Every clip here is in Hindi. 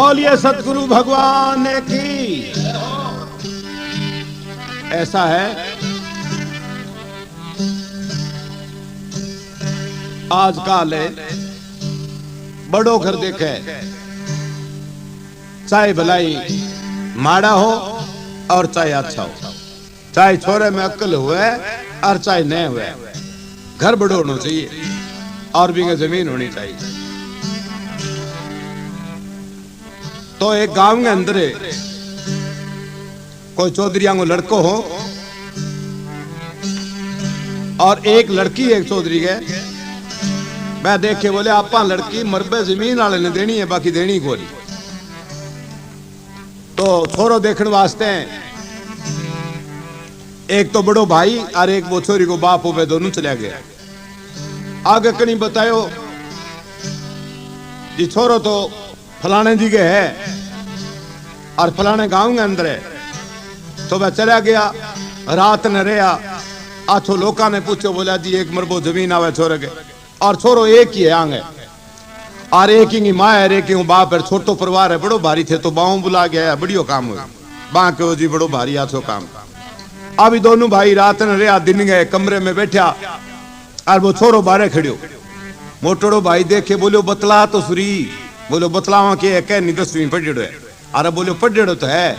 बोलिए सतगुरु भगवान की। ऐसा है, आजकल बड़ो घर देखे, चाहे भलाई माड़ा हो और चाहे अच्छा हो, चाहे छोरे में अक्ल हुए और चाहे नहीं हुए, घर बड़ो होना चाहिए और भी जमीन होनी चाहिए। तो एक गांव के अंदर कोई चौधरिया को लड़को हो और एक लड़की एक चौधरी के, मैं देख के बोले आपा लड़की मरबे जमीन वाले ने देनी है, बाकी देनी को नहीं। तो छोरो देखने वास्ते एक तो बड़ो भाई और एक वो छोरी को बाप हो, दोनों चले गए। आगे कहीं बतायो जी छोरो तो फलाने जी के है और फलाने गांव के अंदर है। तो वह चला गया, रात न रहा। आछो लोका ने पूछो, बोला जी एक मरबो जमीन आवे छोरे के, और छोरो एक ही है आंगे, और एक ही माँ है, एक ही बाप है, छोटो परिवार है, बड़ो भारी थे। तो बाऊ बुला गया, बढ़ियो काम हुआ, बाँ के जी बड़ो भारी आछो काम। अभी दोनों भाई रात न रहा, दिन गए, कमरे में बैठा और वो छोरो बारे खड़ियो। मोटड़ो भाई देखे, बोलो बतला तो सुरी, बोलो बतलावा के कह नहीं 10वीं पढ़ेड़ो है। अरे बोलो पढ़ेड़ो तो है,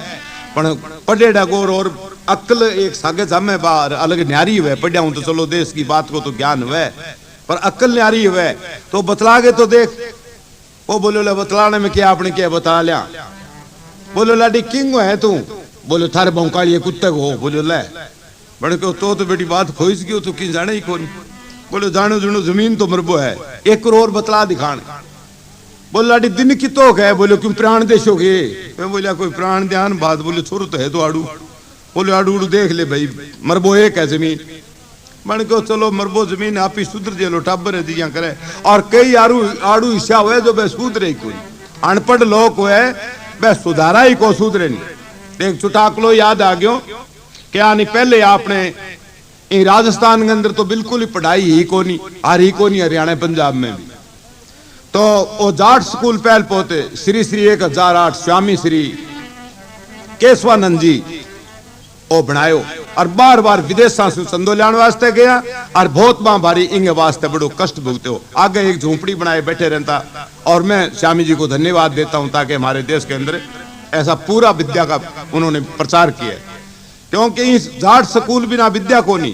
पर पढ़ेड़ा गोर और अक्ल एक सागे जामे बार अलग न्यारी हुए। पढ़िया हूं तो चलो देश की बात को तो ज्ञान हुए, पर अक्ल न्यारी हुए। तो बतला के तो देख, वो बोलो ले बतलाने में क्या आपने क्या बता लिया। बोलो लाडी किंग है तू, बोलो थारे भौंकाली कुत्ते को, बोलो ले बड़े को तो बेटी बात खोइस गयो तो कि जाने ही कौन। बोलो जानो जुनो जमीन तो मरबो है, 1 करोड़ बतला दिखाने। बोलो लाडी दिन की तो है, बोलो क्यों प्राण देशोगे। मैं बोलिया कोई प्राण ध्यान बात, बोले छोरो तो है तो आड़ू, बोले आड़ू उड़ू देख ले भाई मरबो एक है जमीन। बन को चलो मरबो जमीन आप ही सुधर जे लो, टाबर है दिया करे। और कई आड़ू हिस्सा हुए जो बे सुधरे कोई, अनपढ़ लोग हुए बे सुधारा ही को सुधरे नहीं। एक चुटाकलो याद आ गयो, क्या नहीं पहले आपने राजस्थान के अंदर तो बिल्कुल ही पढ़ाई ही को नहीं, हरियाणा पंजाब में भी। तो वो जाट स्कूल पहल पोते श्री श्री 1008 स्वामी श्री केशवानंद जी वो बनायो, और बार बार विदेशा से संदो लाने वास्ते गया, और बहुत भारी इंगे वास्ते बड़ो कष्ट भुगते हो। आगे एक झोंपड़ी बनाए बैठे रहता, और मैं स्वामी जी को धन्यवाद देता हूं ताकि हमारे देश के अंदर ऐसा पूरा विद्या का उन्होंने प्रचार किया। क्योंकि इस जाट स्कूल बिना विद्या को नहीं।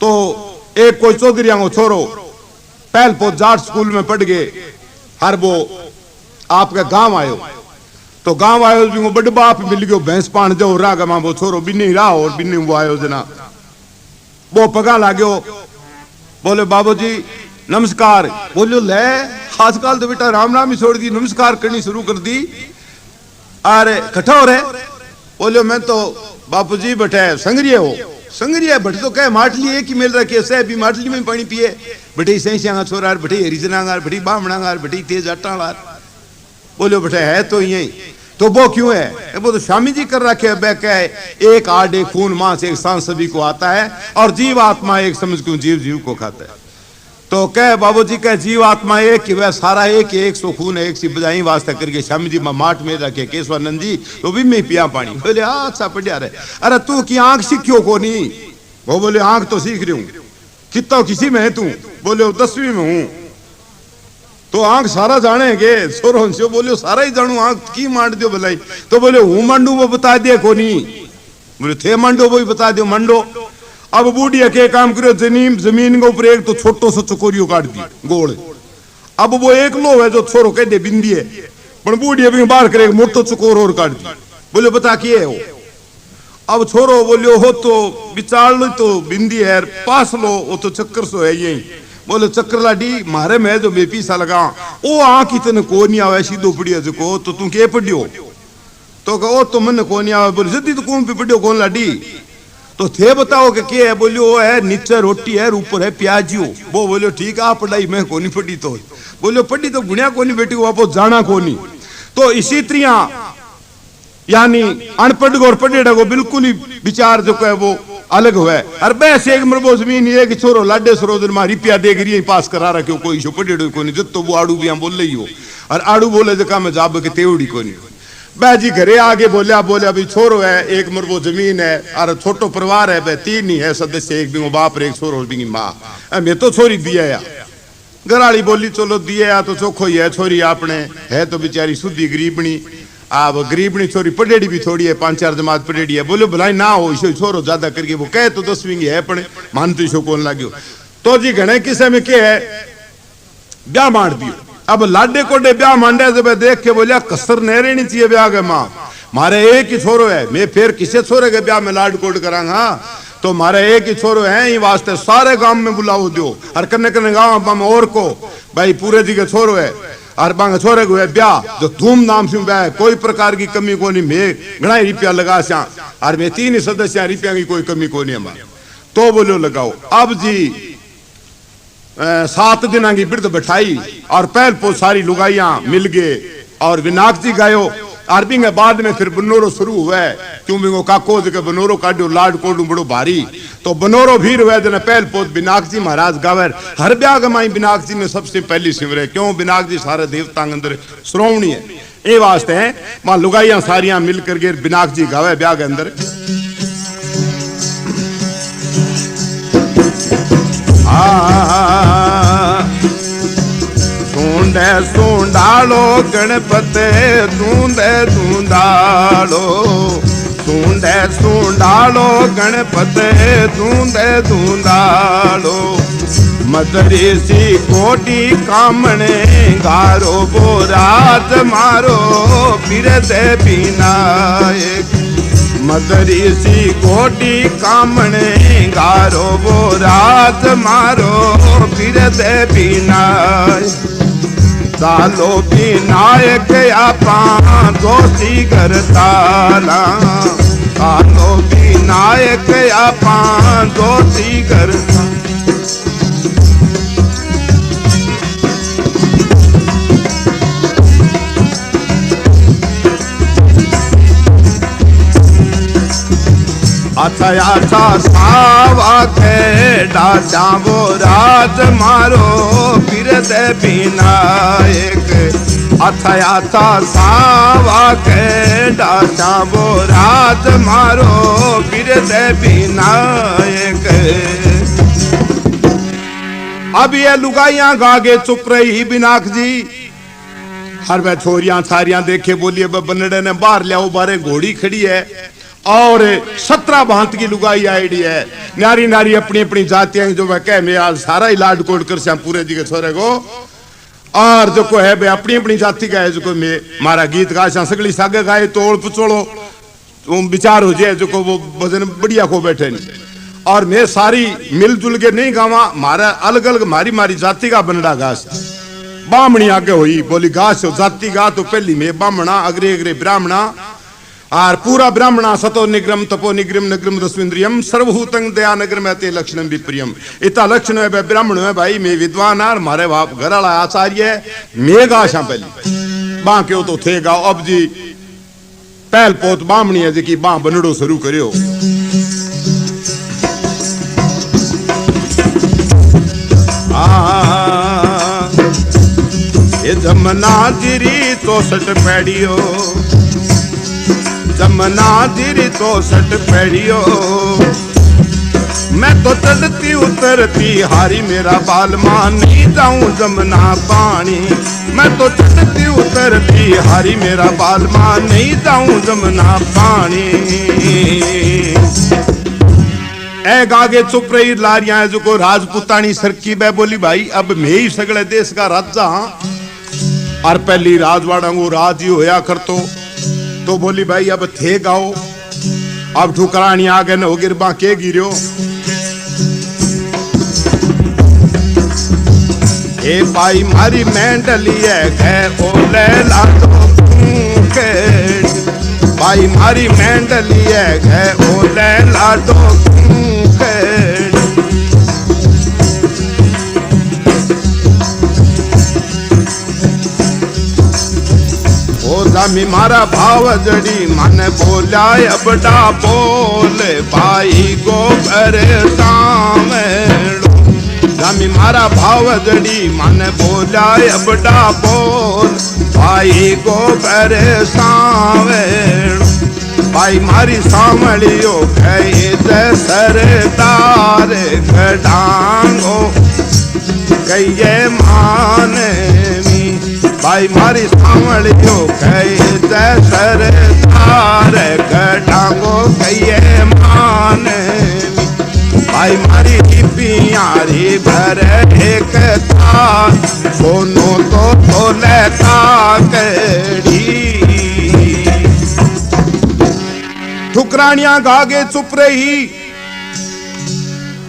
तो एक कोई चौधरिया को छोरो पहल पोत जाट स्कूल में पढ़ गए, हर वो आपके गांव आयो। तो गांव आयो भी वो बड़ बाप मिल गयो, भैंस पान जो राग मां वो छोरो बिन्नी रहा, और बिन्नी वो आयो जना वो पगा लागो। बोले बाबू जी नमस्कार। बोलो ले आजकल तो बेटा राम राम ही छोड़ दी, नमस्कार करनी शुरू कर दी। अरे कठा हो रहे, बोलो मैं तो बापू जी बैठे संग्रिय हो। संग्रिय बट तो कह माटली एक ही मिल रखी है, भी माटली में पानी पिए। बटे सैसिया छोरा, बटे हरिजनागार, बटे बामणागार, बटे तेज अट्टागार। बोलो बेटे है तो यही, तो वो क्यों है? वो तो स्वामी जी कर रखे है। कह एक आड़ एक खून मांस एक सांस सभी को आता है, और जीव आत्मा एक समझ क्यों जीव जीव को खाता है। तो कह बाबू जी कह जीव आत्मा एक कि वह सारा एक सो खून है, एक सी बजाई वास्ता करके स्वामी जी माट में रखे केशवानंद जी, तो भी मैं पिया पानी। बोले हाँ अच्छा बढ़िया रहे। अरे तू की आंख सीखियो को नहीं? वो बोले आंख तो सीख रही हूं। कितना किसी में है तू? बोले 10वीं में हूं। तो आंख सारा जानेगे सोरो से? बोले सारा ही जानू, आंख की मांड दो भलाई। तो बोले हूं मंडू वो बता दिया को नहीं? बोले थे मंडो वो ही बता दो मंडो। अब बूढ़िया के काम करो, जमीन के ऊपर एक तो छोटो सो चकोरियो काट दी गोल। अब वो एक लो है जो छोरो कह दे बिंदी है, पर बूढ़िया भी बाहर करे मोटो चकोर और काट दी। बोले बता किए हो? अब छोरो बोलियो हो तो विचार लो तो बिंदी है, पास लो वो तो चक्कर सो है यही। बोले चक्कर लाडी मारे में जो बेपी सा लगा ओ आंख इतने को नहीं आवे सीधो पड़िया जो तो तू के पढ़ियो? तो कहो तो मन को नहीं आवे। बोले जल्दी तो कौन पे पढ़ियो कौन लाडी? तो थे बताओ कि क्या है? बोलियो वो है नीचे रोटी है ऊपर है प्याजियो। वो बोलियो ठीक है पढ़ाई मैं को नहीं पढ़ी। तो बोलियो पढ़ी तो गुणिया को नहीं बेटी वापस जाना को नहीं। तो इसी तरह यानी अनपढ़ और पढ़ेड़ा को बिल्कुल ही विचार जो है वो अलग हुआ है। और बस एक मरबो जमीन ये कि छोरो लाडे सरोजन मारी पिया देख रही पास करा रखे कोई शो पढ़ेड़ो को नहीं, जब तो वो आड़ू भी बोल रही हो। और आड़ू बोले जका में जाब के तेवड़ी को नहीं। जी घरे आगे बोलिया भी छोरो है एक मरबो जमीन है और छोटो परिवार है बे 3 ही है सदस्य, एक बिंगो बाप एक छोरो बिंगी माँ, मैं तो छोरी दिया या घराली बोली चलो दिया तो चोखो ही है, छोरी आपने है तो बेचारी सुधी गरीबनी, अब गरीबनी छोरी पढ़ेड़ी भी थोड़ी है, 5-4 जमात पढ़ेड़ी है, बोलो भलाई ना हो इसो छोरो ज्यादा करके वो कहे तो 10वीं है अपने मानती शो कौन लाग्यो तो जी घने किसे में क्या है ब्याह मार दियो। अब लाडे कोडे ब्याह मांडे जब देख के बोलिया कसर नहीं रहनी चाहिए ब्याह के माँ, मारे एक ही छोरो है, मैं फिर किसे छोरे के ब्याह में लाड कोड करांगा, तो मारे एक ही छोरो है ये वास्ते सारे गांव में बुलाओ दो और कन्ने कन्ने गांव में और को भाई पूरे जी के छोरो है और बांग छोरे को है ब्याह जो धूमधाम से ब्याह, कोई प्रकार की कमी को नहीं, मैं घना रुपया लगा सा और मैं 3 ही सदस्य रुपया की कोई कमी को नहीं हमारे, तो बोलो लगाओ। अब जी 7 दिन की बिरद बैठाई और पहल पो सारी लुगाइयां मिल गए और विनाक जी गायो और भी बाद में फिर बनोरो शुरू हुआ है, क्यों भी काको जगह बनोरो काटो लाड कोडू बड़ो भारी, तो बनोरो भी हुआ जन पहल पोत बिनाक जी महाराज गावर हर ब्याह गमाई बिनाक जी ने सबसे पहली सिमरे, क्यों बिनाक जी सारे देवता अंदर श्रोवणी है ये वास्ते है वहां लुगाइयां सारियां मिल करके बिनाक जी गावे ब्याह के अंदर। सूंडे सूंडालो गणपते दूंदे दूंदालो, सूंडे सूंडालो गणपते दूंदे दूंदालो, मदरी सी कोटी कामणे गारो बोरात मारो फिरते विनायक, मदरी सी कोटी कामणे गारो बोरात मारो फिरते विनायक, सालो विनायक आपा दोषी करताला, सालो विनायक आपा दोषी करता। अच्छा अच्छा सावा के डाटा वो रात मारो फिरते विनायक, अच्छा अच्छा सावा के डाटा वो रात मारो फिरते विनायक। अब ये लुगाइयां गागे चुप रही बिनाक जी, हर वह छोरियां छारियां देखे बोलिए बनड़े ने बाहर लियाओ, बारे घोड़ी खड़ी है और 17 भांत की लुगाई आईडी है, नारी नारी अपनी अपनी जातियां जो वह कह मैं आज सारा ही लाड कोड कर श्याम पूरे जी के छोरे को, और जो को है अपनी अपनी जाति का है जो को मैं मारा गीत गा सगली सागे गाए तोड़ पुचोड़ो विचार हो जाए जो को वो भजन बढ़िया को बैठे नहीं, और मैं सारी मिलजुल के नहीं गावा, मारा अलग अलग मारी मारी जाति का बनड़ा घास बामणी आगे हुई बोली घास जाति गा तो पहली में बामणा अग्रे अग्रे ब्राह्मणा और पूरा ब्राह्मणा सतो निग्रम तपो निग्रम नग्रम दस्विंद्रियम सर्वभूतं दया नग्रम ते लक्षणम विप्रियम, इतना लक्षण है ब्राह्मण है भाई मैं विद्वान और मारे बाप घर वाला आचार्य है मैं गाशा पहली बांके तो थे गाओ। अब जी पहल पोत बामणी है जी बां बनड़ो शुरू करियो, ये जमना जिरी 64 पैड़ियो, जमना जिरी 64 पैड़ियो, मैं तो चलती उतरती हारी मेरा बालमा नहीं जाऊं जमना पानी, मैं तो चलती उतरती हारी मेरा बालमा नहीं जाऊं जमना पानी। ए गागे चुप रही लारियां है जो को राजपुतानी सरकी बे बोली भाई अब मैं ही सगले देश का राजा हाँ, और पहली राजवाड़ा को राज ही होया कर तो बोली भाई अब थे गाओ, अब ठुकरानी आगे न हो गिरबा के गिरो, ए भाई मारी मेंढली है गए ओले लाडो के, भाई मारी मेंढली है गए ओले लाडो के, जामी मारा भाव जड़ी मन बोला बड़ा बोले भाई गोबर सामेड़ो, जामी भाई मारा भाव जड़ी मन बोला बड़ा बोल भाई को परेशान भाई मारी सामलियो गए सरदार गडांगो कहिए माने भाई मारी सामलियो गए सरदार गडांगो कहिए माने भाई मारी पियारी भर एक था दोनों तो लेता कड़ी ठुकरानियां गागे चुप रही।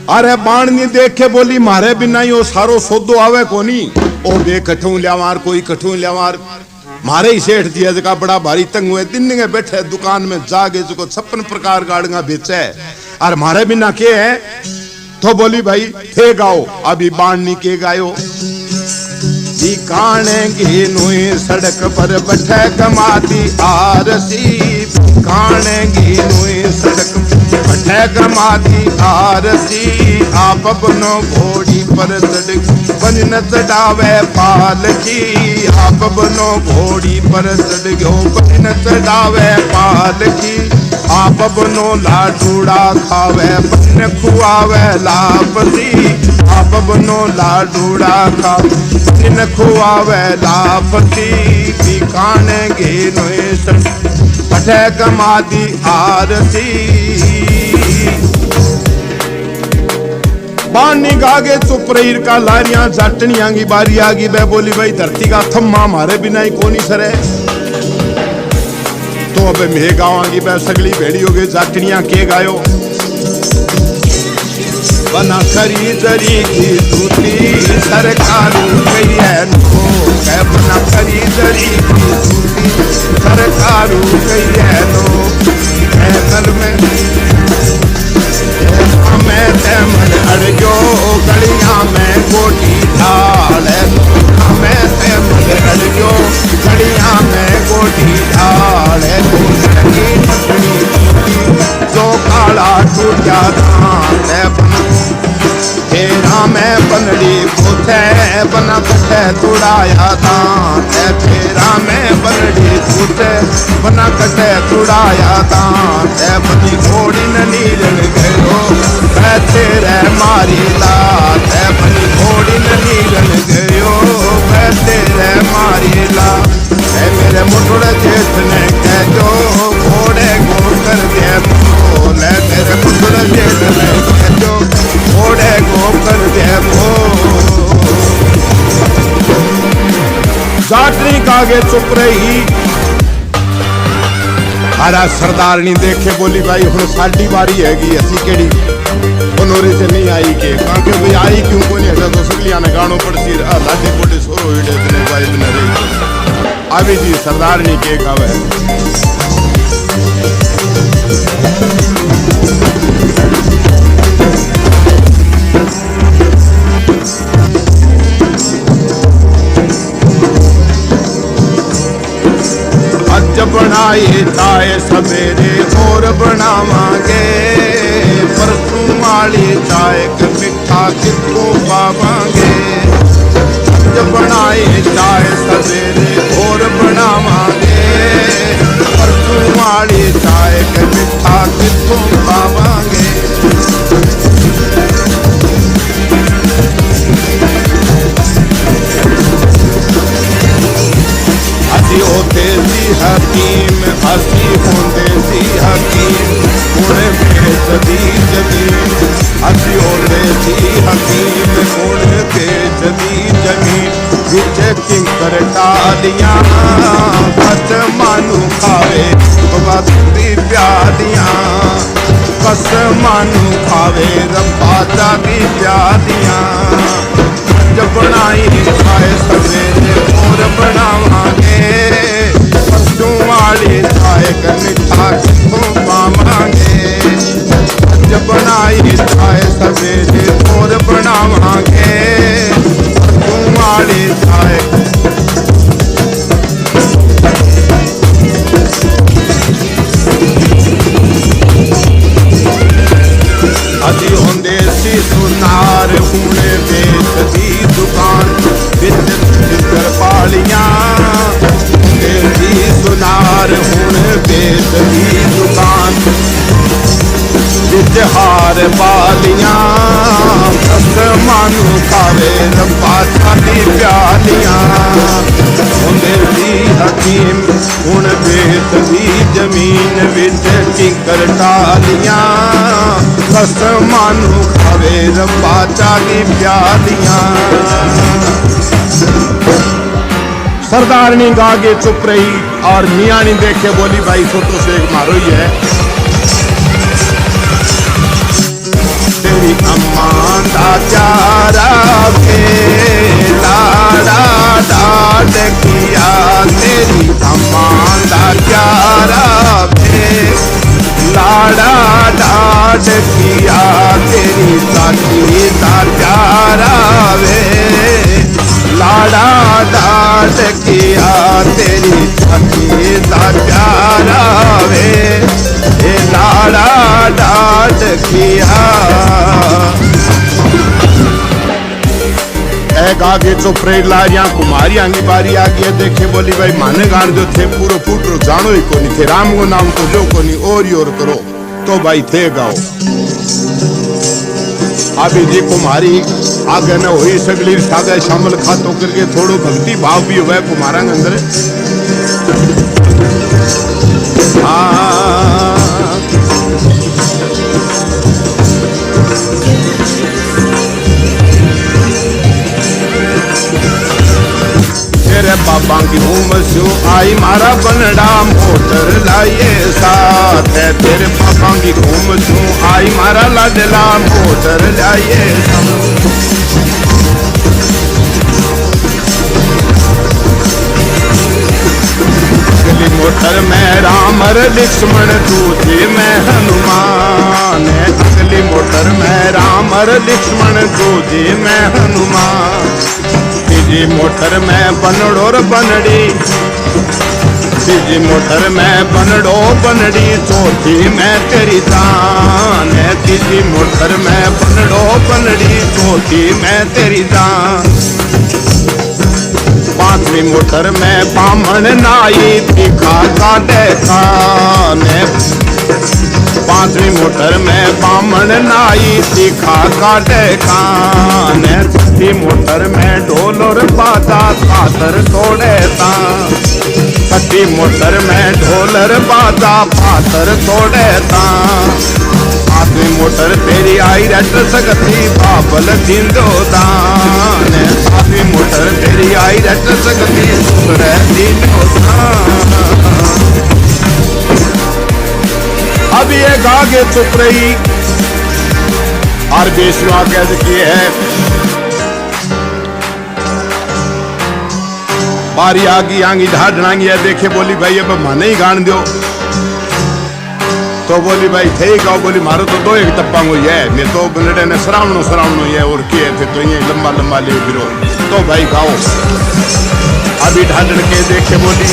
अरे बाणनी देख के बोली मारे बिना यो सारो सौदो आवे कोनी ओ बे कठू लियावार कोई कठू लियावार मारे ही सेठ जी का बड़ा भारी तंग हुए दिन में बैठे दुकान में जागे जो 56 प्रकार गाड़ियां बेचे और मारे बिना के है तो बोली भाई थे गाओ अभी बाणनी के गायो कानेगी नुई सड़क पर बैठे कमाती आरसी कानेगी नुई सड़क बैठे कमाती आरसी आप बनो घोड़ी पर सड़क बन चढ़ावे पालकी आप बनो घोड़ी पर सड़क बन चढ़ावे पालकी आप बनो लाडूड़ा खावे बन खुआवे लापसी आप बनो लाडूड़ा खावे बन खुआवे लापसी ठिकाने गे नोए पठे कमादी आरती बानी गागे चुप रही का लारियां जाटनियां की बारी आ गई बे बोली भाई धरती का थम्मा मारे बिना ही कोनी सरे तो अब मैं गावांगी मैं सगली भेड़ी हो गई जाटनियां के गायो बना खरी जरी की दूती सरकार गई है नो बना खरी जरी की दूती सरकार गई है नो घर में मैं तेमन अड़गो गलियां में गोटी ढाल मैं तेमन अड़गो गलियां में गोटी ढाल जो काला टूटा तेरा मैं बनड़ी पूछे बना कटे तुड़ाया दान तेरा मैं बनड़ी पूछे बना कटे तुड़ाया दान बनी घोड़ी न नीलन गयो तेरे मारी लात बनी घोड़ी न नीलन गयो तेरे मारी ला मेरे मुठड़ जेठ ने कहजो घोड़े को कर दे बोले मेरे मुठड़ जेठ ने कहजो घोड़े को कर दे जाटनी कागे चुप रही। हरा सरदारनी देखे बोली भाई हुण साडी बारी हैगी असी केड़ी बनोरे से नहीं आई के काके भाई आई क्यों को नहीं है तो सगलियां ने गाणो पड़सी लाडे कोडे सोरो हिडे तने भाई ने रही आवी जी सरदारनी के गावे बनाए चाहे सवेरे और बनावांगे परसों वाली चाय के मिठा कितों पावांगे जब बनाए चाहे सवेरे और बनावांगे परसों वाली चाय के मिठा कितों पावांगे असी होते सी हकीम असी होते सी हकीम गुण के जदी जमीन असी होते सी हकीम गुण के जदी जमीन विच किंकर टालियां बस मानू खावे बदी प्यालियां बस मानू खावे रब्बा दी प्यालियां जब बनाई खाए सवेरे और बनावांगे परसों वाली चाय का मिठा कितों पावांगे जब बनाई चाय सवेरे और बनावांगे परसों वाली चाय असी होंदे सी सुनार हुणे बेच खावे रब्बा चाली प्यालियां देसी हकीम हुण बेत दी जमीन विच टिकर टालियां कसमां नू खावे रब्बा चाली प्यालियां। सरदारनी गा के चुप रही और मियाँ ने देखे बोली भाई छोटो से मारो ही है। तेरी अम्मा दा प्यारा के लाड़ा डाट किया तेरी अम्मा दा प्यारा के लाड़ा डाट किया तेरी चाची दा प्यारा वे लाड़ा डाट किया तेरी चाची दा प्यारा वे लाड़ा डाट किया। आगे चुप रही लारियां कुमारियां की बारी आ गई देखे बोली भाई माने गान जो थे पूरो फूटरो जानो ही कोनी थे राम को नाम तो जो कोनी और ही और करो तो भाई थे गाओ। अभी जी कुमारी आगे न हुई सगली सागे शामिल खातो करके थोड़ो भक्ति भाव भी हुआ कुमारा के अंदर। तेरे बाबा की घूम सो आई मारा बनड़ा मोटर लाइए साथ है तेरे बाबा की घूम सो आई मारा लाडला मोटर लाइए अगली मोटर में राम लक्ष्मण दूजी में हनुमान अगली मोटर में राम लक्ष्मण दूजी में हनुमान तीजी मोटर में बनड़ो और बनड़ी तीजी मोटर में बनड़ो बनड़ी चौथी में तेरी जान तीजी मोटर में बनड़ो बनड़ी चौथी में तेरी जान पांचवी मोटर में बामण नाई तीखा काटे कान पांचवी मोटर में बामण नाई तीखा काटे कान छठी मोटर में ढोल और बाजा पाथर तोड़े तां छठी मोटर में ढोल और बाजा पाथर तोड़े तां सातवीं मोटर तेरी आई रट सकती बाबल जिंदो दान सातवीं मोटर तेरी आई रट सकती जिंदो दान। अब ये गागे चुप रही और बेसुआ कैद किए है बारी आगी आंगी ढाढ़ांगी है देखे बोली भाई अब माने ही गान दो तो बोली भाई थे गाओ बोली मारो तो दो एक टप्पांगो है मैं तो बनड़े ने सरावनो है और किए थे तो ये लंबा लंबा ले फिरो तो भाई गाओ अभी ढाढ़ के देखे बोली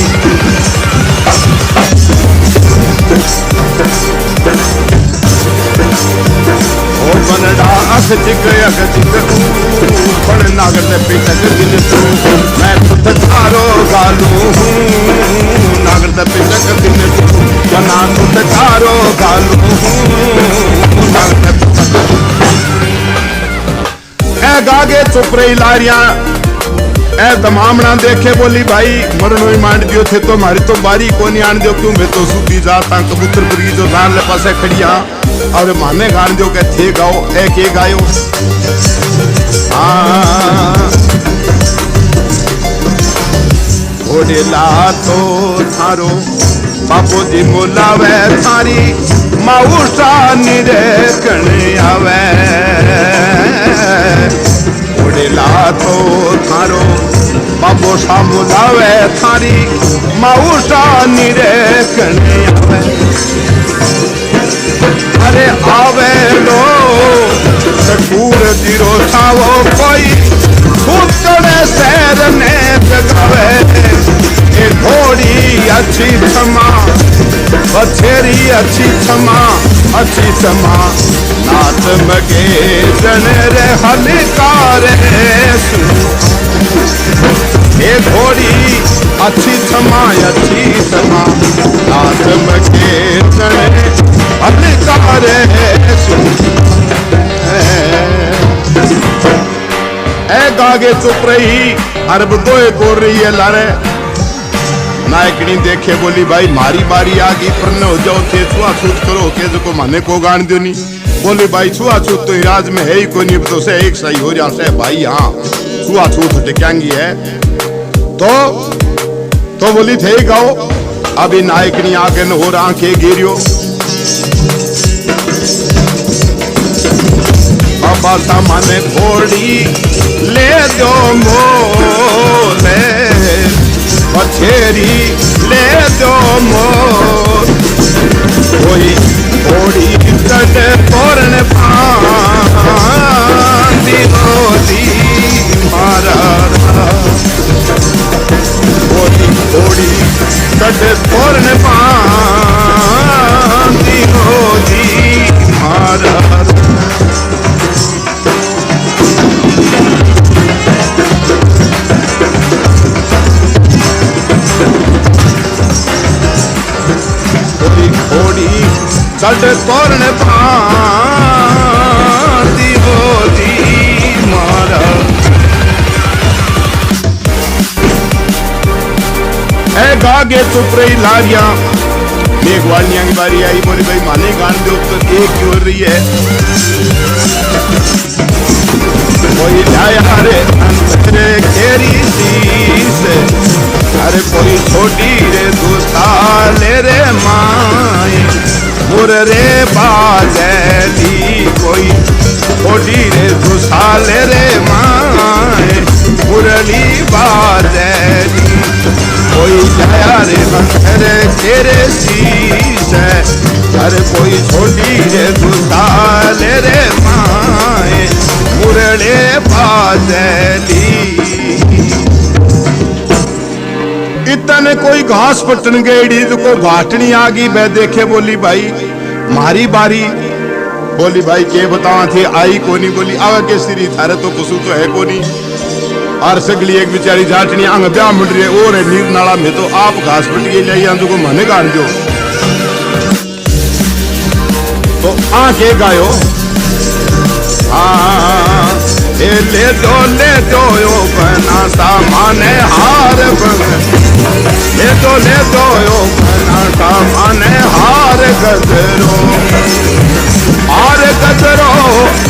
ओ बनड़ा अख चिक बड़ नागर ने पिटक दिन तू मैं खुद थारो गालू नागर ने पिटक दिन तू बना खुद थारो गालू ए गागे चुप रही लारियां ए दमामना देखे बोली भाई मरनो ही मांड दियो थे तो मारी तो बारी को नहीं आन दियो क्यों मैं तो सूदी जाता कबूतर पुरी जो गान ले पासे खड़िया और माने गान दियो के थे गाओ एक एक गायो घोड़ेला तो थारो बापू जी मोलावे थारी माऊसा निरे कने आवे घोड़ेला तो थारो बाबू सा मोलावे थारी माऊसा निरे कने आवे अरे आवे लो सकूर जीरो छावो कोई भूतड़े शहर ने जगावे ए घोड़ी अच्छी क्षमा बछेरी अच्छी क्षमा नाथ मगे जन रे हलकारे ए घोड़ी अच्छी क्षमा नाथ मगे जन हलकारे गागे चुप रही अरब दोए कोर रही है लारे। नायकनी देखे बोली भाई मारी बारी आ गई पर न हो जाओ थे छुआछूत करो के जो माने को गान दो नहीं। बोली भाई छुआछूत तो राज में है ही कोई नहीं तो से एक सही हो जाए भाई। हाँ छुआछूत टिकांगी है तो बोली थे गाओ। अभी नायकनी आके न हो रहा के गिरियो बाबा सामने घोड़ी ले दो मोले पछेरी ले दो मोर कोई घोड़ी कट तोरण पांदी मोदी मारा कोई घोड़ी कट तोरण पांदी मोदी मारा। कट तोरण पांदी मोदी मारा। ए गागे चुप रही लारिया मेघवालियां की बारी आई। बोली भाई माने गान दो तो एक की हो रही है कोई लाया रे अंतरे खेरी शीश अरे कोई छोटी रे दुसाले रे माए मुररे बाजली कोई छोटी रे दुसाले रे माए मुरली बाजली कोई जाया रे अंतरे तेरे शीश अरे कोई छोटी रे दुसाले रे माए मुरले बाजली। इतने कोई घास पटन गई तो को घाटनी आ गई बह देखे। बोली भाई मारी बारी। बोली भाई के बतावा थे आई कोनी। बोली आवे के श्री थारे तो कुसु तो है कोनी और सगली एक बेचारी जाटनी आंग ब्याह मुड़ रही है और नीर नाला में तो आप घास पट के ले को मने गान दो तो आके गायो ले दो यो बना सामाने हार बन ले दो यो बना सामाने हार गजरो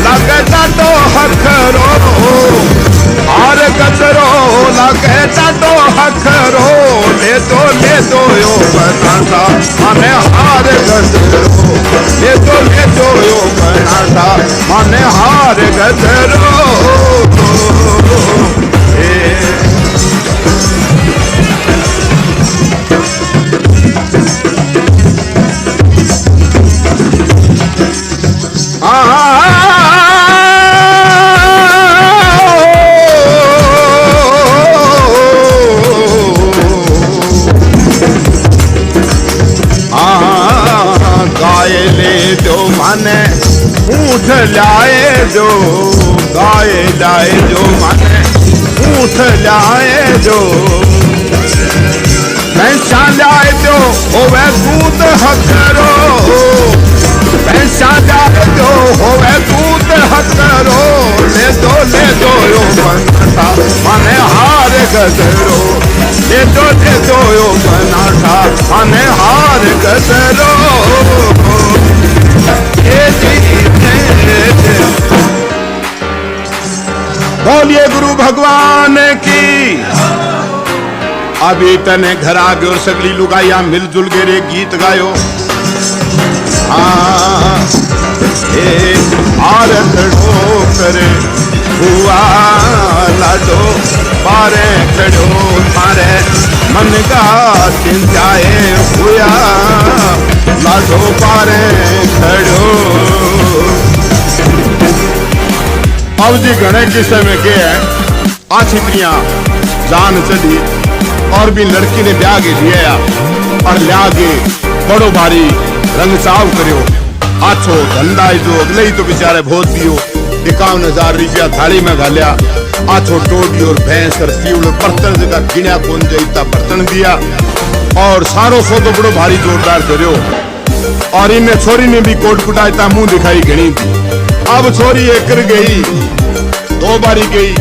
लगे टाटो हखरो हार गजरो लगे टाटो हखरो ले दो यो बना सामाने हार गजरो ले दो यो बना सामाने हार गजरो। गाय ले दो माने ऊँट लाए दो गाय लाए दो माने ऊँट लाए दो पैसा लाए दो होवे दूध हकरो पैसा लाए दो होवे दूध हकरो ले दो यो बनता माने हार गजरो ले दो यो बनता माने हार गजरो। बोलिए गुरु भगवान की। अभी तने घर आ गए और सगली लुगाइया मिलजुल के रे गीत गायो। आरत करे हुआ लाडो पारे खड़ो थारे मन का चिंताए हुआ लाडो पारे खड़ो। अब जी घने किस्से में के है आछित्रियां जान चढ़ी और भी लड़की ने ब्याह के लिया और लिया के बड़ो भारी रंग चाव करो आछो धंधा जो अगले ही तो बेचारे बहुत दियो 51,000 रुपया थाली में घालिया आछो टोटी और भैंस और पीवल बर्तन जगह गिणा कौन जाता बर्तन दिया और सारो सो तो बड़ो भारी जोरदार करो और इनने छोरी ने भी कोट कुटाता मुंह दिखाई घनी थी। अब छोरी एक गई 2 बारी गई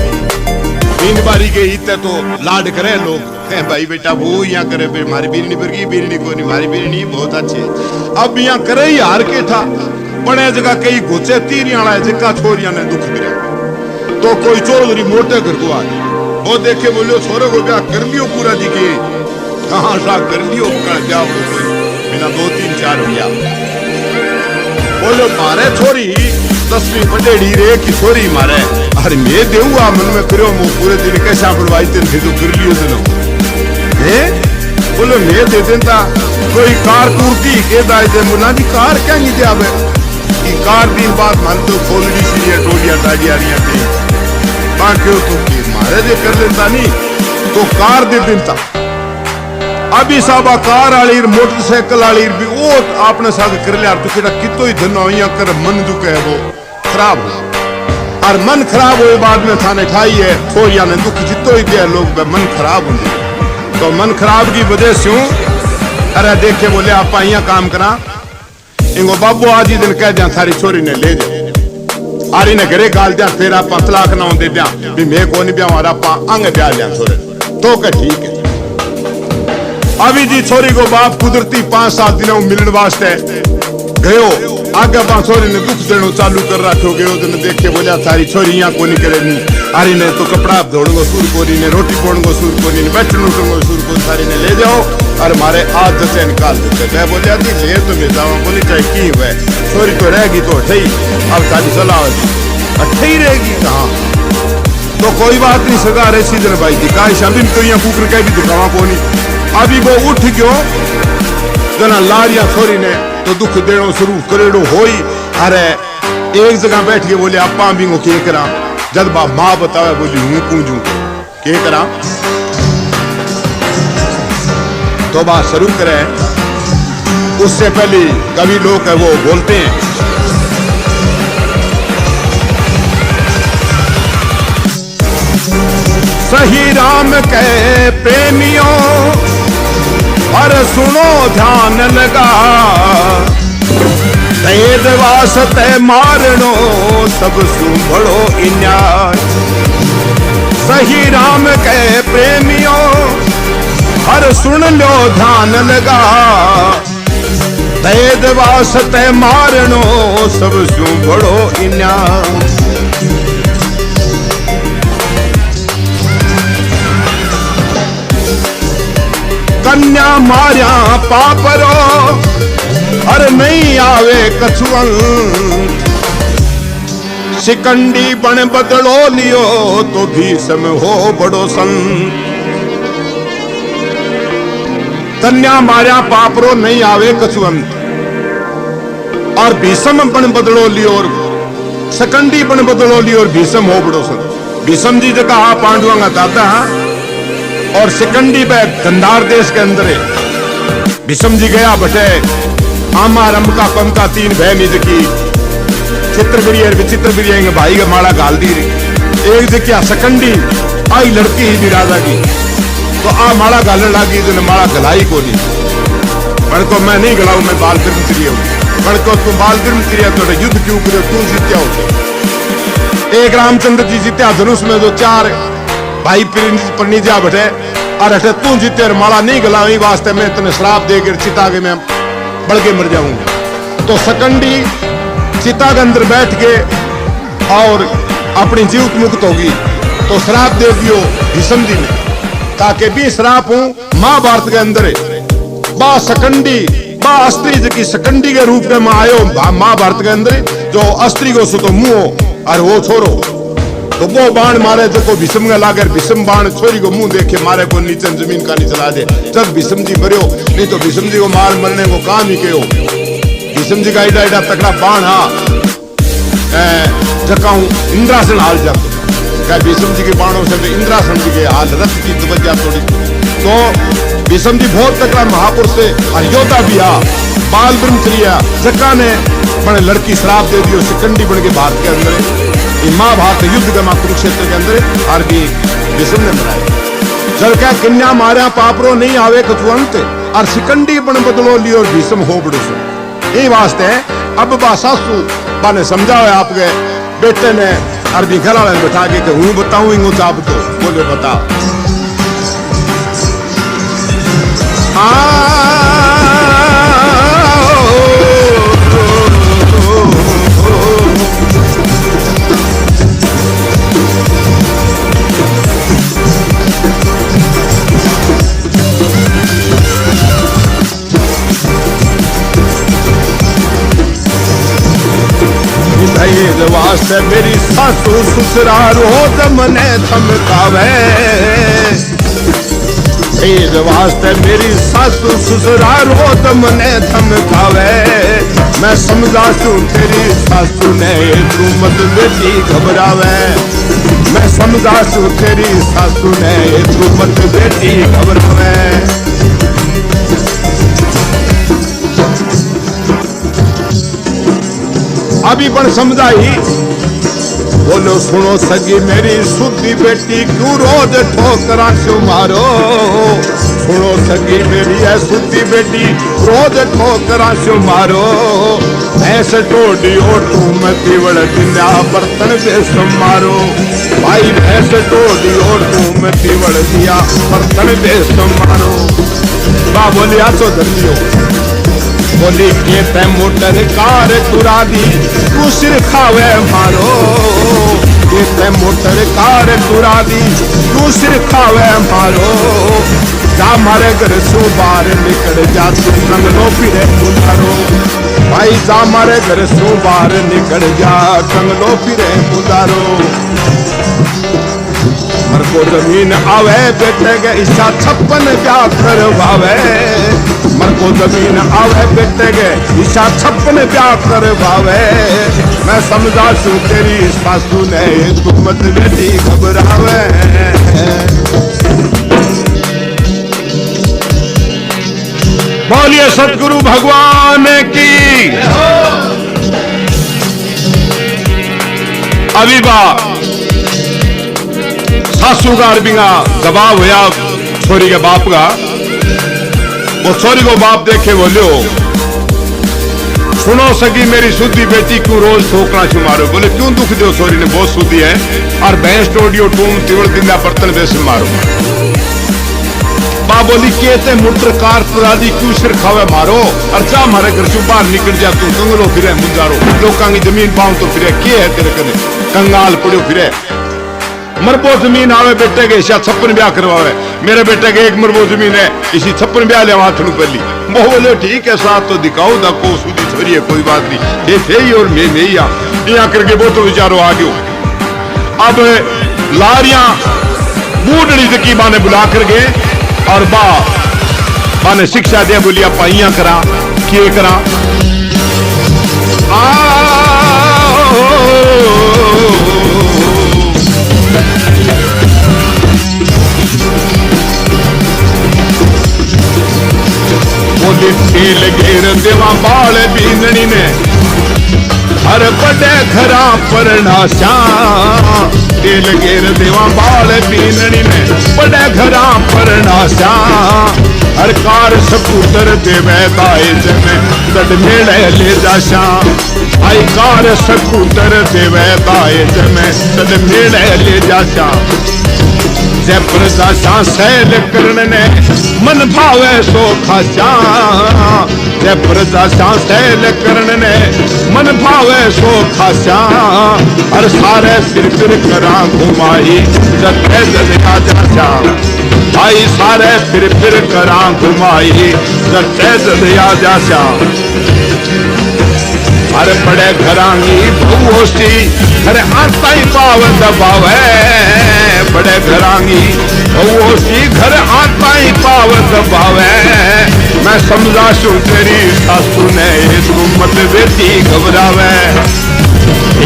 तीन बारी गई तो लाड करे लोग, भाई बेटा वो यहाँ करे, हमारी बीरनी पर बीरनी को नहीं, हमारी बीरनी बहुत अच्छी। अब यहाँ करे ही हार के था, बड़े जगह कई घुचे तीरिया वाला जिका छोरिया ने दुख दिया। तो कोई चौधरी मोटे घर को आ गया, वो देखे बोलियो छोरे को ब्याह कर लियो पूरा दिखे, कहाँ सा कर लियो ब्याह बिना 2-3-4 भैया। बोलो मारे छोरी 10वीं बडेड़ी रे की छोरी मारे, अरे मैं देऊआ मन में करो वो पूरे दिन कैसा बुलवाई तेन फिर तो कर लियो दिनो बोलो मैं दे देता कोई कार कुर्ती के दाए दे मुना दी कार क्या नहीं दे आवे की कार दिन बाद मन तो खोलड़ी सी है टोलियां दाड़ियां रिया पे बाकी तो की मारे दे कर लेता नहीं तो कार दे देता। अभी साबा कार वाली मोटरसाइकिल वाली भी वो आपने साथ कर लिया तो केड़ा कितो ही धनो या कर मन जो है वो खराब हो और मन खराब हुए बाद में थाने ठाई है छोरिया ने दुख जितो ही दिया लोग मन खराब होंगे। तो मन खराब की वजह से अरे देखे बोले आप यहाँ काम करा इंगो बाबू आज ही दिन कह दिया सारी छोरी ने ले जाओ आरी ने घरे गाल दिया फिर आप तलाक ना दे दिया भी मैं को नहीं ब्याह आप अंग ब्याह दिया छोरे तो क्या ठीक है। अभी जी छोरी को बाप कुदरती 5-7 दिनों मिलने वास्ते गयो आगे छोरी ने दुख देना चालू कर रखो गयो तो देख के बोला सारी छोरी यहाँ को नहीं करे नहीं आरी ने तो कपड़ा धोड़ो सूर कोरी ने रोटी पोड़ो सूर कोरी ने बैठने सूर को सारी ने ले जाओ और मारे आज से निकाल देते। मैं बोलिया थी ले तो मैं जाऊँ बोली चाहे की हुआ छोरी तो रहेगी तो अठई अब सारी सलाह अठई रहेगी कहाँ तो कोई बात नहीं सगा रहे सीधन भाई जी का शामी तो यहाँ कुकर कह भी दिखावा को नहीं। अभी वो उठ गयो जना लारिया छोरी ने तो दुख देनो शुरू करेड़ो होई अरे एक जगह बैठ के बोले आप भी को के करा जब बा माँ बतावे बोली हूँ कूंजू के करा तो बात शुरू करे उससे पहले कभी लोग है वो बोलते हैं सही राम के प्रेमियों और सुनो ध्यान लगा तेज वास्ते मारनो सब सुबड़ो इन्याय। सही राम के प्रेमियों और सुन लो ध्यान लगा तेज वास्ते मारनो सब सुबड़ो इन्याय। कन्या मारिया पापरो और नहीं आवे कछुअन शिकंडी बन बदलो लियो तो भीषम हो बड़ो सन। कन्या मारिया पापरो नहीं आवे कछुअन और भीषम बन बदलो लियो और शिकंडी बन बदलो लियो और भीषम हो बड़ो सन। भीषम जी जगह आ पांडुआ का दादा और शिकंडी पे गंधार देश के अंदर है भीष्म जी गया बटे आमा रंका पंका 3 बहन की चित्रप्रिय विचित्र प्रिय भाई का माला गाल दी रही एक जगह शिकंडी आई लड़की ही राजा की तो आ माला गालने लगी तो माला गलाई को नहीं मन को मैं नहीं गलाऊ मैं बाल फिल्म क्रिय हूँ मन को तुम बाल फिल्म क्रिया तो युद्ध क्यों करो तू जीत्या होते। एक रामचंद्र जी जीत्या धनुष में जो 4 भाई पन्नी जा बैठे और अठे तू जीते और माला नहीं गलाई वास्ते मैं तुम्हें श्राप देकर चिता के मैं बढ़ के मर जाऊंगा। तो शिकंडी चिता के अंदर बैठ के और अपनी जीवित मुक्त होगी तो श्राप दे दियो भीष्म जी ने ताकि भी श्राप हूं महाभारत के अंदर बा शिकंडी बा अस्त्री की शिकंडी के रूप में आयो महाभारत के अंदर जो अस्त्री को सुतो मुंह और वो छोड़ो तो वो बाण मारे जो भीष्म का लागर भीष्म बाण छोरी को मुंह देखे मारे को नीचे जमीन का नहीं चला दे जब भीष्म जी मरियो नहीं तो भीष्म जी को मार मरने को काम ही कहो। भीष्म जी का एडा एडा तकड़ा बाण हा जकाऊ इंद्रासन हाल जब क्या भीष्म जी के बाणों से तो इंद्रासन जी के हाल रथ की तवज्जा थोड़ी तो भीष्म जी बहुत तकड़ा महापुरुष से और योद्धा भी हा बाल ब्रह्मचर्या जका ने बड़े लड़की श्राप दे दियो शिकंडी बन के भारत के अंदर महाभारत युद्ध का कुरुक्षेत्र के अंदर और भी भीष्म ने बनाया जल क्या कन्या मारा पापरो नहीं आवे कछुअंत और शिकंडी बन बदलो लियो और भीष्म हो बड़ो यही वास्ते अब बा सासू बा ने समझाओ आपके बेटे ने अरबी घर वाले बैठा के हूँ बताऊं इंगो चाप तो बोले बता वास्ते मेरी सासू ससुराल रोज मने थमकावे वास्ते मेरी सासू ससुराल रोज मने थमकावे मैं समझा सू तेरी सासू ने तू मत बेटी घबरावे मैं समझा सू तेरी सासू ने तू मत बेटी घबरावे अभी पण समझाई बोलो सुनो सगी मेरी सुधी बेटी क्यों रोज ठोकरा क्यों मारो सुनो सगी मेरी है सुधी बेटी रोज ठोकरा क्यों मारो ऐसे टोडी ओटू में तीवड़ दिया बर्तन बेस मारो भाई ऐसे टोडी ओटू में तीवड़ दिया बर्तन बेस मारो बा बोलिया तो धरियो बोली के ते मोटर कार तुरा दी तू सिर खावे मारो के ते मोटर कार तुरा दी तू सिर खावे मारो जा मारे घर सो बाहर निकल जा तू कंगलो फिरे पुदारो भाई जा मारे घर सो बाहर निकल जा कंगलो फिरे पुदारो मर को जमीन आवे बेटे के इच्छा 56 क्या करवावे मर को जमीन आवे बेटे के इच्छा 56 क्या करवावे मैं समझा सू तेरी सासू ने तू मत बेटी घबरावे बोलिए सतगुरु भगवान की अभी बा सासू का अरबिंगा जवाब होया छोरी के बाप का वो छोरी को बाप देखे बोलो सुनो सगी मेरी सुधी बेटी क्यों रोज ठोकना क्यों मारो बोले क्यों दुख दो छोरी ने बहुत सुधी है और भैंस टोडियो टूम तिवड़ दिंदा बर्तन बेस मारो बाप बोली कहते मुटर कार तुरादी क्यों सिर खावे मारो और जा मारे घर से बाहर निकल जा तू कंगलो फिरे मुंजारो लोकां की जमीन पाऊं तो फिरे के है तेरे कने कंगाल पड़ो फिरे मरबो जमीन आवे बेटे के इसी 56 ब्याह करवावे मेरे बेटे के एक मरबो जमीन है इसी 56 ब्याह ले हाथ नु पहली वो बोले ठीक है साथ तो दिखाओ दा को सुधी छोरी है कोई बात नहीं ये थे ही और मैं नहीं यहाँ करके वो तो विचारो आ गयो अब लारियां बूढ़ी जकी बाने बुला कर गए और बाने शिक्षा दे बोलिया पाइया करा किए करा तेल घेर देवा बाल बीननी ने हर बड़े घरा परनाशा तेल घेर देवा बाल बीननी ने बड़े घरा परनाशा हर कार सपूतर देवे दाए जमे दड मेड़े ले जाशा आई कार सपूतर देवे दाए जमे दड मेड़े ले जाशा जय प्रजा सैल करने मन भावे सो खासा जय प्रजा सैल करने मन भावे सो खासा हर सारे सिर फिर करा घुमाई जते जलिया जाचा भाई सारे फिर करा घुमाई जते जलिया जाचा हर बड़े घरांगी बहुसी हर आता ही पाव दबावे बड़े घरांगी बहुसी घर आता ही पाव दबावे मैं समझा सू तेरी सासू ने तू मत बेटी घबरावे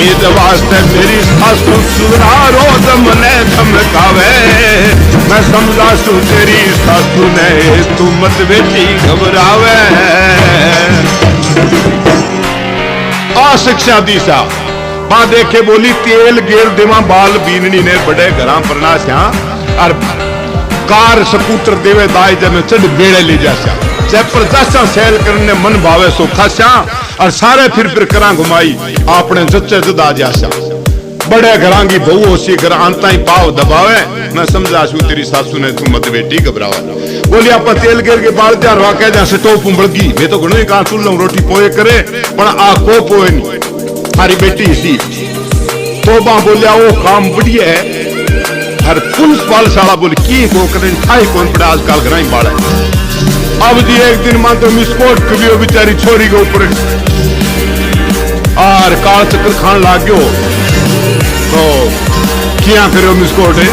ईद वास्ते मेरी सासू सुरा रोज मने धमकावे मैं समझा सू तेरी सासू ने तू मत बेटी घबरावे शिक्षा दीसा बा देखे बोली तेल गेर देवा बाल बीननी ने बड़े घरा परना स्या और कार सपूत्र देवे दाई जन चढ़ बेड़े ले जासा चाहे प्रजासा सैल करने मन भावे सो खासा और सारे फिर करा घुमाई आपने सच्चे जुदा जासा बड़े घरां की बहू होसी घर आंता ही पाव दबावे। मैं समझा छू तेरी सासू ने तू मत बेटी घबरावा। बोली आप तेल गिर के बाल त्यार वाके जा स्टोव पुंबड़गी मैं तो घणो ही कहा चूल्हा रोटी पोए करे पण आ को पोए नहीं थारी बेटी सी तोबा बोलिया वो काम बढ़िया है। हर पुलिस पालशाला बोली की को करे ठाई कौन पड़ा आजकल घराई बाड़ा। अब जी एक दिन मान तो मिसकोट कभी वो बेचारी छोरी के ऊपर और काल चक्कर खान लाग गयो तो क्या करो मिसकोट है।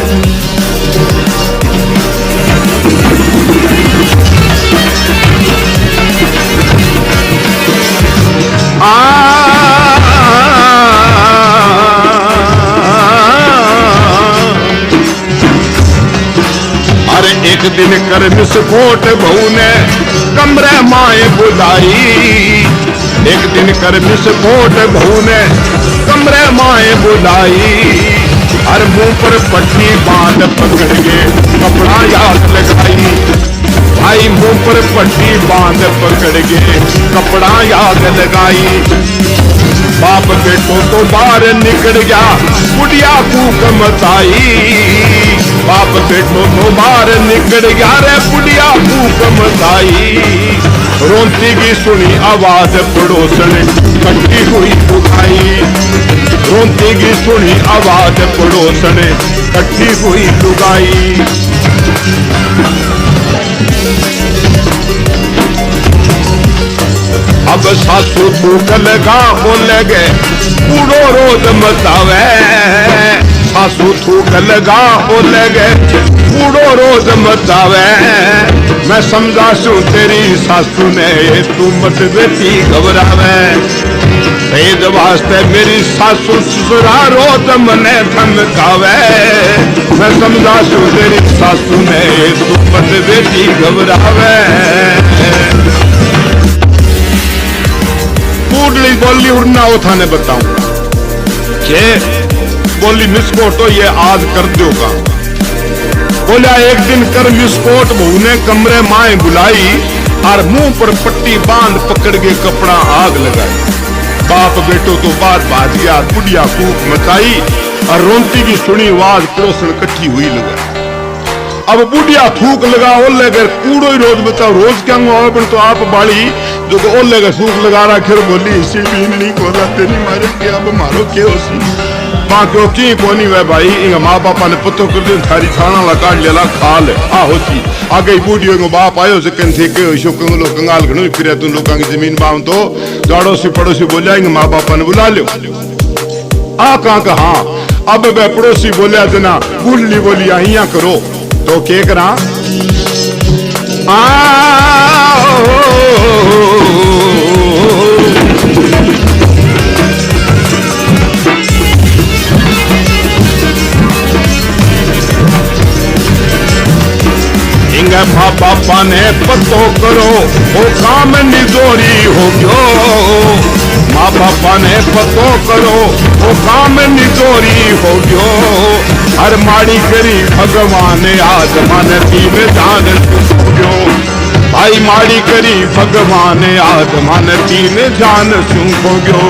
अरे एक दिन कर विस्फोट बहू ने कमरे माए बुलाई। एक दिन कर विस्फोट बहू ने कमरे माए बुलाई। हर मुंह पर पट्टी बांध पकड़ के कपड़ा याद लगाई। भाई मुंह पर पट्टी बांध पकड़ के कपड़ा याद लगाई। बाप बेटो तो बाहर निकल गया बुढ़िया कूक मचाई। बाप बेटो तो बाहर निकल गया रे बुढ़िया कूक मचाई। रोंती की सुनी आवाज पड़ोसन कट्टी हुई लुगाई। रोंती की सुनी आवाज पड़ोसन कट्टी हुई लुगाई। अब सासू थूक लगा बोले गए कूड़ो रोज मचावे। सासू थूक लगा बोले गए कूड़ो रोज मचावे। मैं समझा सू तेरी सासू ने तू मत बेटी घबरावे। भेद वास्ते मेरी सासू ससुरा रोज मने धमकावे। मैं समझा सू तेरी सासू ने तू मत बेटी घबरावे। पूडली बोली उड़ना उठा ने बताऊं के बोली मिसकोट तो ये आज कर दो का। बोला एक दिन कर विस्फोट बहू ने कमरे माए बुलाई और मुंह पर पट्टी बांध पकड़ के कपड़ा आग लगाई। बाप बेटो तो बात बाज गया बुढ़िया कूक मचाई और रोंती की सुनी आवाज पड़ोसन इकट्ठी हुई लगा। अब बुढ़िया थूक लगा ओले कर कूड़ो ही रोज बचाओ रोज क्या हो तो आप बाड़ी जो तो ओले का थूक लगा रहा फिर बोली इसी भी नहीं को तेरी मारे क्या अब मारो के होसी मां क्यों की कोनी वे भाई इंग माँ बापा ने पत्तो कर दे थारी खाना लगा लेला खा ले आ होसी आगे बूढ़ियों को बाप आयो से थे के शो कंगलो कंगाल घणो फिरे तुम लोगों की जमीन बाम तो जाड़ोसी पड़ोसी बोलिया इंग माँ बापा ने बुला लो आ कहां का हाँ अब वे पड़ोसी बोलिया जना बुढ़ली बोली अहिया करो तो के करा माँ बापा ने पतो करो वो काम निजोरी हो गयो। माँ बापा ने पतो करो वो काम निजोरी हो गयो। हर माड़ी करी भगवान आज मानती में जान हो गयो। भाई माड़ी करी भगवान आज मानती में जान सुन हो गयो।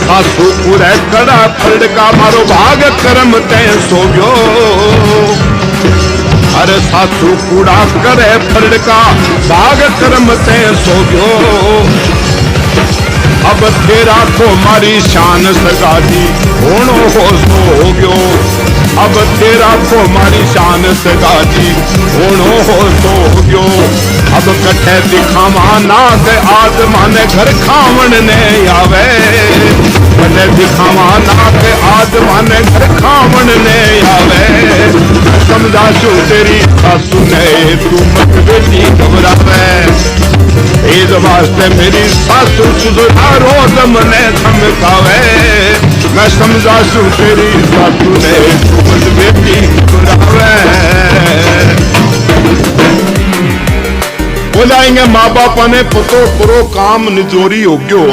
सासू पूरे कड़ा फड़का मारो भाग कर्म तय सो गयो। अरे सासू कूड़ा करे फड़का भाग कर्म तय सो गयो। अब तेरा को मारी शान सगादी होनो हो सो हो गयो। अब तेरा को मारी शान सगादी होनो हो सो हो गयो। अब कठे दिखावा ना के आत्मा ने घर खावन ने आवे। कठे दिखावा ना के आत्मा ने घर खावन ने आवे। समझा छू तेरी सासू ने तू मत बेटी घबरावे। इस वास्ते मेरी सासू सुधरा रोज मने धमकावे। मैं समझा छू तेरी सासू ने तू मत बेटी घबरावे। बोलाएंगे माँ बापा ने पतो करो काम निजोरी हो गयो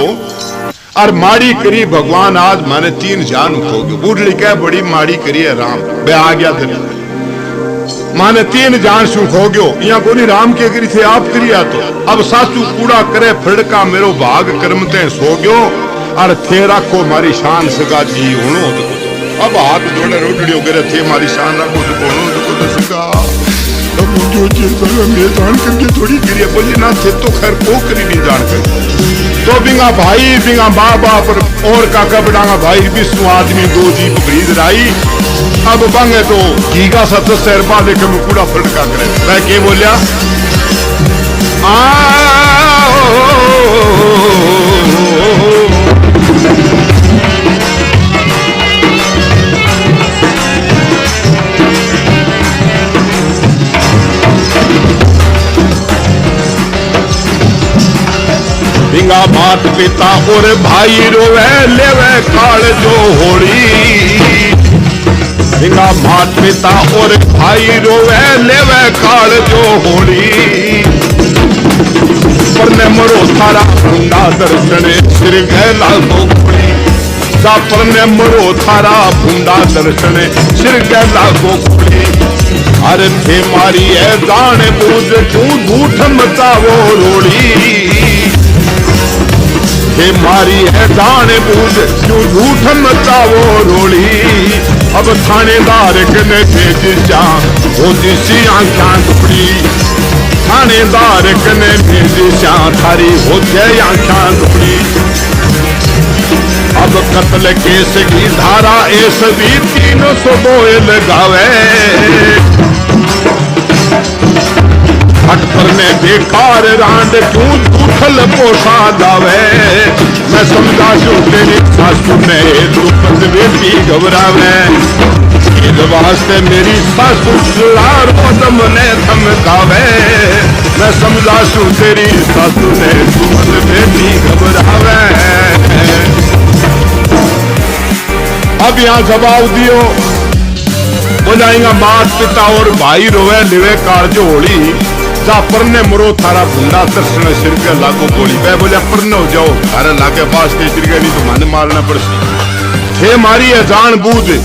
और माड़ी करी भगवान आज माने 3 जान हो गयो। बूढ़ी क्या बड़ी माड़ी करी है राम बे आ गया धन माने 3 जान सुख हो गयो। यहाँ कोनी राम के करी थे आप करिया तो अब सासू कूड़ा करे फड़का मेरो भाग कर्म ते सो गयो। और थे रखो मारी शान सगा जी होनो अब हाथ जोड़े रोटड़ियों करे थे मारी शान रखो तो होनो तो सगा अब जो चीज मैं जान करके थोड़ी गिरी बोली ना थे तो खैर पोखरी नहीं जान कर तो बिंगा भाई बिंगा माँ बाप और काका बड़ांगा भाई विष्णु आदमी दो जीप खरीद रही अब बंगे तो घीगा सत सैर पाले के मुकुड़ा फटका करे मैं के बोलिया बिंगा मात पिता और भाई रोवे लेवे काल जो होड़ी बिंगा मात पिता और भाई रोवे लेवे काल जो होड़ी पर ने मरो थारा भुंडा दर्शने सिर गैला गोकुड़ी सा पर ने मरो थारा भुंडा दर्शने सिर गैला गोकुड़ी अरे थे मारी है दाने बूझ क्यों झूठ मचावो रोड़ी हे मारी है दाने बूझ क्यों झूठ मचावो रोड़ी अब थानेदार कने भेज जा वो जिसी आंखां टुकड़ी थानेदार कने भेज जा थारी हो जाए आंखां टुकड़ी अब कत्ल केस की धारा ऐस भी 302 लगावे हट परने बेकार रांड क्यों झूठल पोसा दावे मैं समझा जो तेरी सासू ने दुपद बेटी घबरावे इस वास्ते मेरी सासू रोदम ने धमकावे मैं समझा जो तेरी सासू ने दुपद बेटी घबरावे अब यहाँ जवाब दियो बोलाएगा मात पिता और भाई रोवे लिवे कारजो होली जा परने मरो थारा भुंडा दर्शन सिर के लागो गोली वह बोले परने हो जाओ थारे लागे पास के सिर के नहीं तो मन मारना पड़सी थे मारी है जान बूझ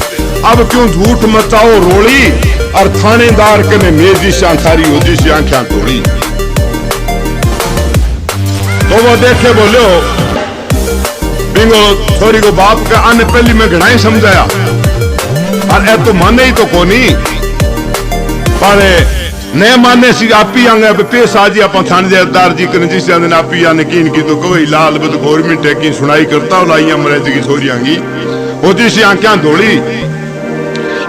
अब क्यों झूठ मचाओ रोली और थानेदार के ने मेजी शांतारी होजी सी आंखें तोड़ी तो वो देखे बोलो बिंगो छोरी को बाप का आने पहली में घना ही समझाया और ए तो माने ही तो कोनी पर ने माने सी आपी आंगे पेश आजी आप थानेदार जी कने जिस आंदे आपी आने कीन की तो कोई लाल बद गवर्नमेंट है की सुनाई करता लाई अमरेज की छोरी आंगी वो जिस आंखें धोली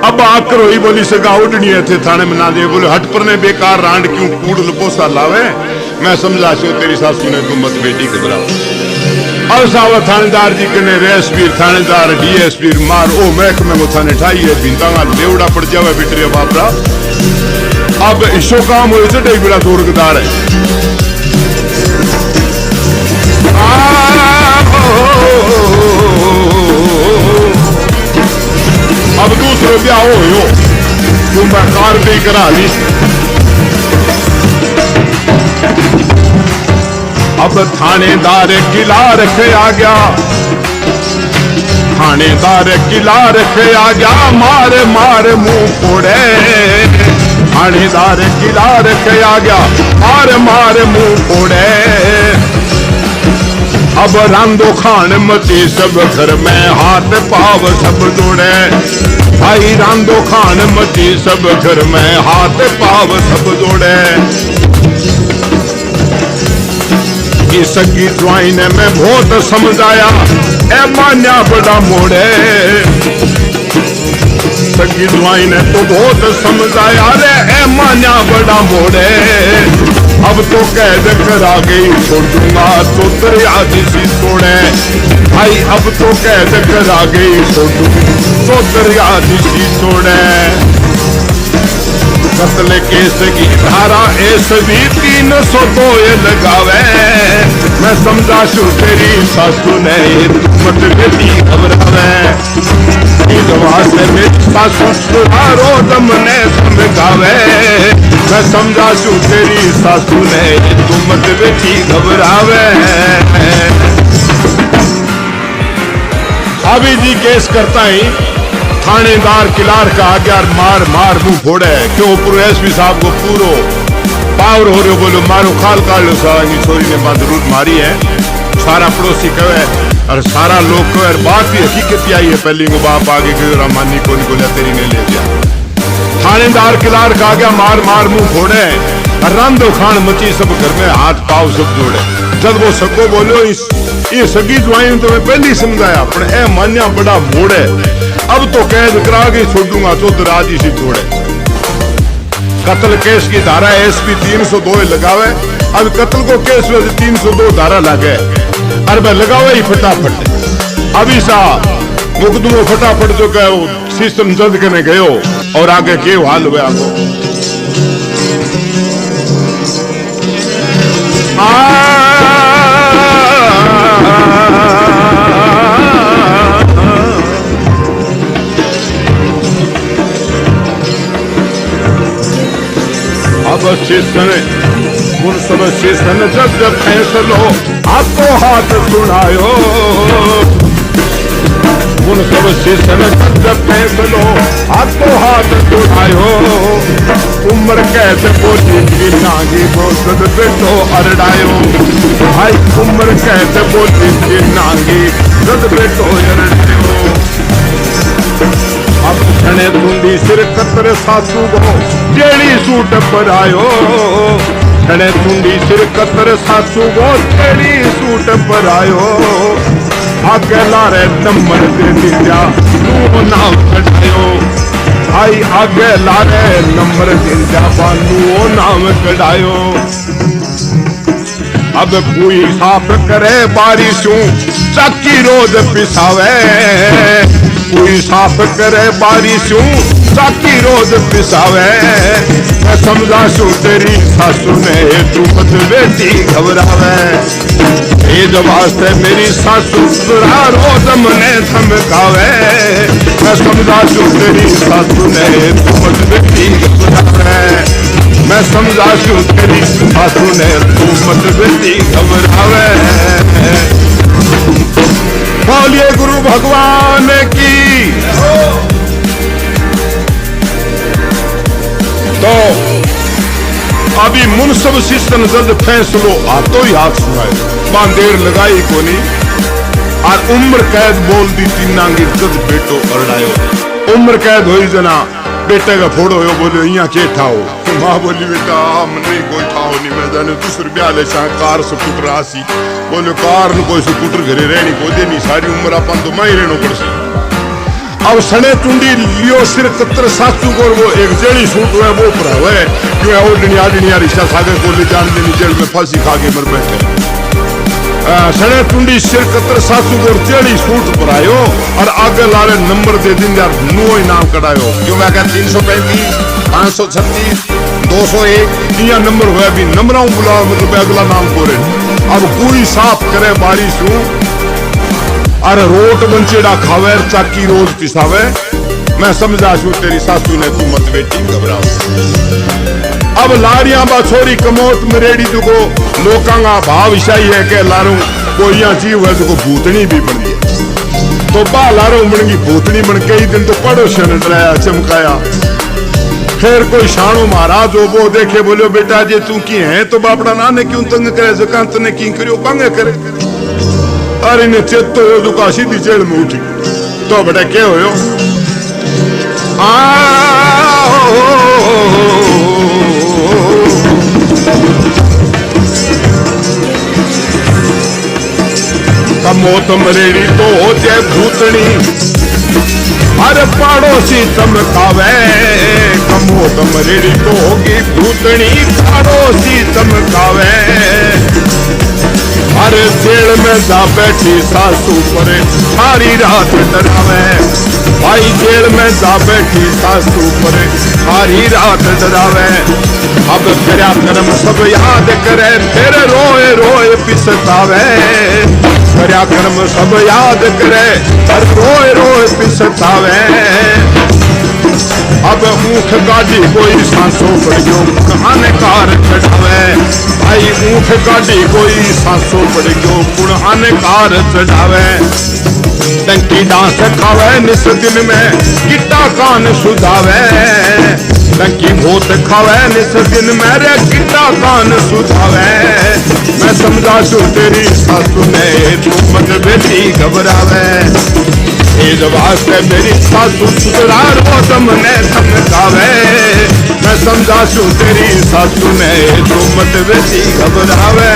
अब आकर होई बोली सगा उठनी है थे थाने में ना दे बोले हट पर ने बेकार रांड क्यों कूड़ लपोसा लावे मैं समझा सो तेरी सासू ने तुम मत बेटी घबराओ अब सावा थानेदार जी कने रेसपीर थानेदार डीएसपी मार ओ महकमे को थाने ठाई है बिंदांगा लेवड़ा पड़ जावे बिटरे बापरा अब इशो काम हो चढ़े बड़ा दूरगदार है अब दूसरे ब्याह हो तुम मैं कार भी करा दी अब थानेदार किला रखे आ गया थानेदार किला रखे आ गया मारे मारे मुंह फोड़े थानेदार किला रखे आ गया मारे मारे मुंह फोड़े अब रांदो खान मची सब घर में हाथ पाव सब जोड़े भाई रांदो खान मची सब घर में हाथ पाव सब जोड़े सगी ज्वाइन में बहुत समझाया ए मान्या बड़ा मोड़े सगी ज्वाइन तो बहुत समझाया रे ए मान्या बड़ा मोड़े अब तो कैद करा गई छोड़ दूंगा तो दरिया जिसी तोड़े भाई अब तो कैद करा गई छोड़ दूंगा तो दरिया जिसी तोड़े कत्ल केस की धारा ऐस भी 302 लगावे मैं समझा शू तेरी सासू ने मत बेटी घबरावे इस वास्ते मेरी सासू सुधारो दम ने समझावे मैं समझा शू तेरी सासू ने तू मत बेटी घबरावे अभी जी केस करता ही थानेदार किलार का आज्ञा मार मार मुंह फोड़े क्यों पूरे एसपी साहब को पूरो पावर हो रहे बोलो मारो खाल काट लो सारा छोरी ने बात जरूर मारी है सारा पड़ोसी कहे और सारा लोग को यार बात ही हकीकत आई है पहली को बाप आगे के रामानी को निकोलिया तेरी ने ले दिया थानेदार किलार का गया मार मार मुंह फोड़े रांधो खान मची सब घर में हाथ पाव सब जोड़े जब वो सको बोलो ये सगी जुआई तो मैं पहले ही समझाया पर ए मान्या बड़ा मोड़ है अब तो कैद करा के छोड़ूंगा चौधर आज इसी छोड़े कत्ल केस की धारा एसपी 302 लगावे अब कत्ल को केस में 302 धारा लगे और मैं लगावे ही फटाफट अभी सा मुकदमो फटाफट जो कहो सिस्टम जल्द करने गयो और आगे के हाल हुए आपको अब शिष्टन सब शिष्टन जब जब फैसलो आपको हाथ सुनायो उन सब शिष्टन जब जब फैसलो आपको हाथ सुनायो उम्र कैसे बोली की नागी बोसद बेटो अरडायो भाई उम्र कैसे बोली की नागी सद बेटो अरडायो अब छने धुंदी सिर कतर सासू गो जेड़ी सूट पर आयो छने धुंदी सिर कतर सासू गो जेड़ी सूट पर आयो आगे लारे नंबर दे दिया तू नाम कटायो आई आगे लारे नंबर दे दिया बानू नाम कटायो अब कोई साफ करे बारिशों चाकी रोज पिसावे कोई साफ करे बारिशों चाकी रोज पिसावे मैं समझा सू तेरी सासू ने तू मत बेटी घबरावे ये जो वास्ते मेरी सासू सुरा रोज मने धमकावे मैं समझा सू तेरी सासू ने तू मत बेटी घबरावे मैं समझा सू तेरी सासू ने तू मत बेटी घबरावे बोलिए गुरु भगवान की तो अभी मुनसब सिस्टम जल्द फैसलो हाथों ही हाथ सुनाए बांदेर लगाई को नहीं और उम्र कैद बोल दी तीनांगी जद बेटो अरडायो उम्र कैद हुई जना बेटे का फोड़ो हो बोलो यहाँ के ठाओ माँ बोली बेटा नहीं कोई ठाओ नहीं मैं जाने दूसरे ब्याह ले कार स्कूटर आसी बोलो कार न कोई स्कूटर घरे रहनी को दे नहीं सारी उम्र अपन तो माही रहनो पड़सी अब सने टुंडी लियो सिर कतर सासू को वो एक जेड़ी सूट है वो पर है क्यों ओडनी आदनी रिश्ता सागर को ले जान देनी जेल में फांसी खा के मर बैठे सने टुंडी सिर कतर सासू को जेड़ी सूट पर आयो और आगे लारे नंबर दे दिन यार नो इनाम कटायो क्यों मैं क्या 335 536 201 यह नंबर हुआ भी नंबरों बुला मतलब अगला नाम को अब कोई साफ करे बारिश हूं अरे रोट बंचेड़ा खावे चाकी रोज पिसावे मैं समझा छू तेरी सासू ने तू मत बेटी घबराओ अब लारियां बा छोरी कमोत मरेड़ी तुको लोकांगा भाव ईशाई है के लारू कोई यहाँ जीव है तुको भूतनी भी बन गई तो बा लारो बन गई भूतनी बन कई दिन तो पड़ोसन डराया चमकाया फिर कोई शाणो महाराज हो वो देखे बोलो बेटा जे तू की है तो बापड़ा नाने क्यों तंग करे जकांत ने की करियो पंगे करे अरे ने चेतो हो दुका सीधी जेल में उठी तो बेटा क्या होयो कमोत मरेड़ी तो होते भूतनी हर पड़ोसी चमकावे कमोत मरेड़ी तो होगी भूतनी पड़ोसी चमकावे हर जेल में जा बैठी सासू पर सारी रात डरावे भाई जेल में जा बैठी सासू पर सारी रात डरावे अब तेरा कर्म सब याद करे फिर रोए रोए पिसतावे तेरा कर्म सब याद करे फिर रोए रोए पिसतावे अब ऊख गाड़ी कोई सांसों पड़ गयो हानिकार चढ़ावे भाई ऊख गाड़ी कोई सांसों पड़ गयो कुण हानिकार चढ़ावे टंकी डांस खावे निस दिन में गिट्टा कान सुधावे डंकी बहुत खावे निस दिन मेरे गिट्टा कान सुझावे मैं समझा तू तेरी सासू ने तू मत बेटी घबरावे इस वास्ते मेरी सासू सुधरार वो तुमने समझावे मैं समझा तू तेरी सासू ने तू मत बेटी घबरावे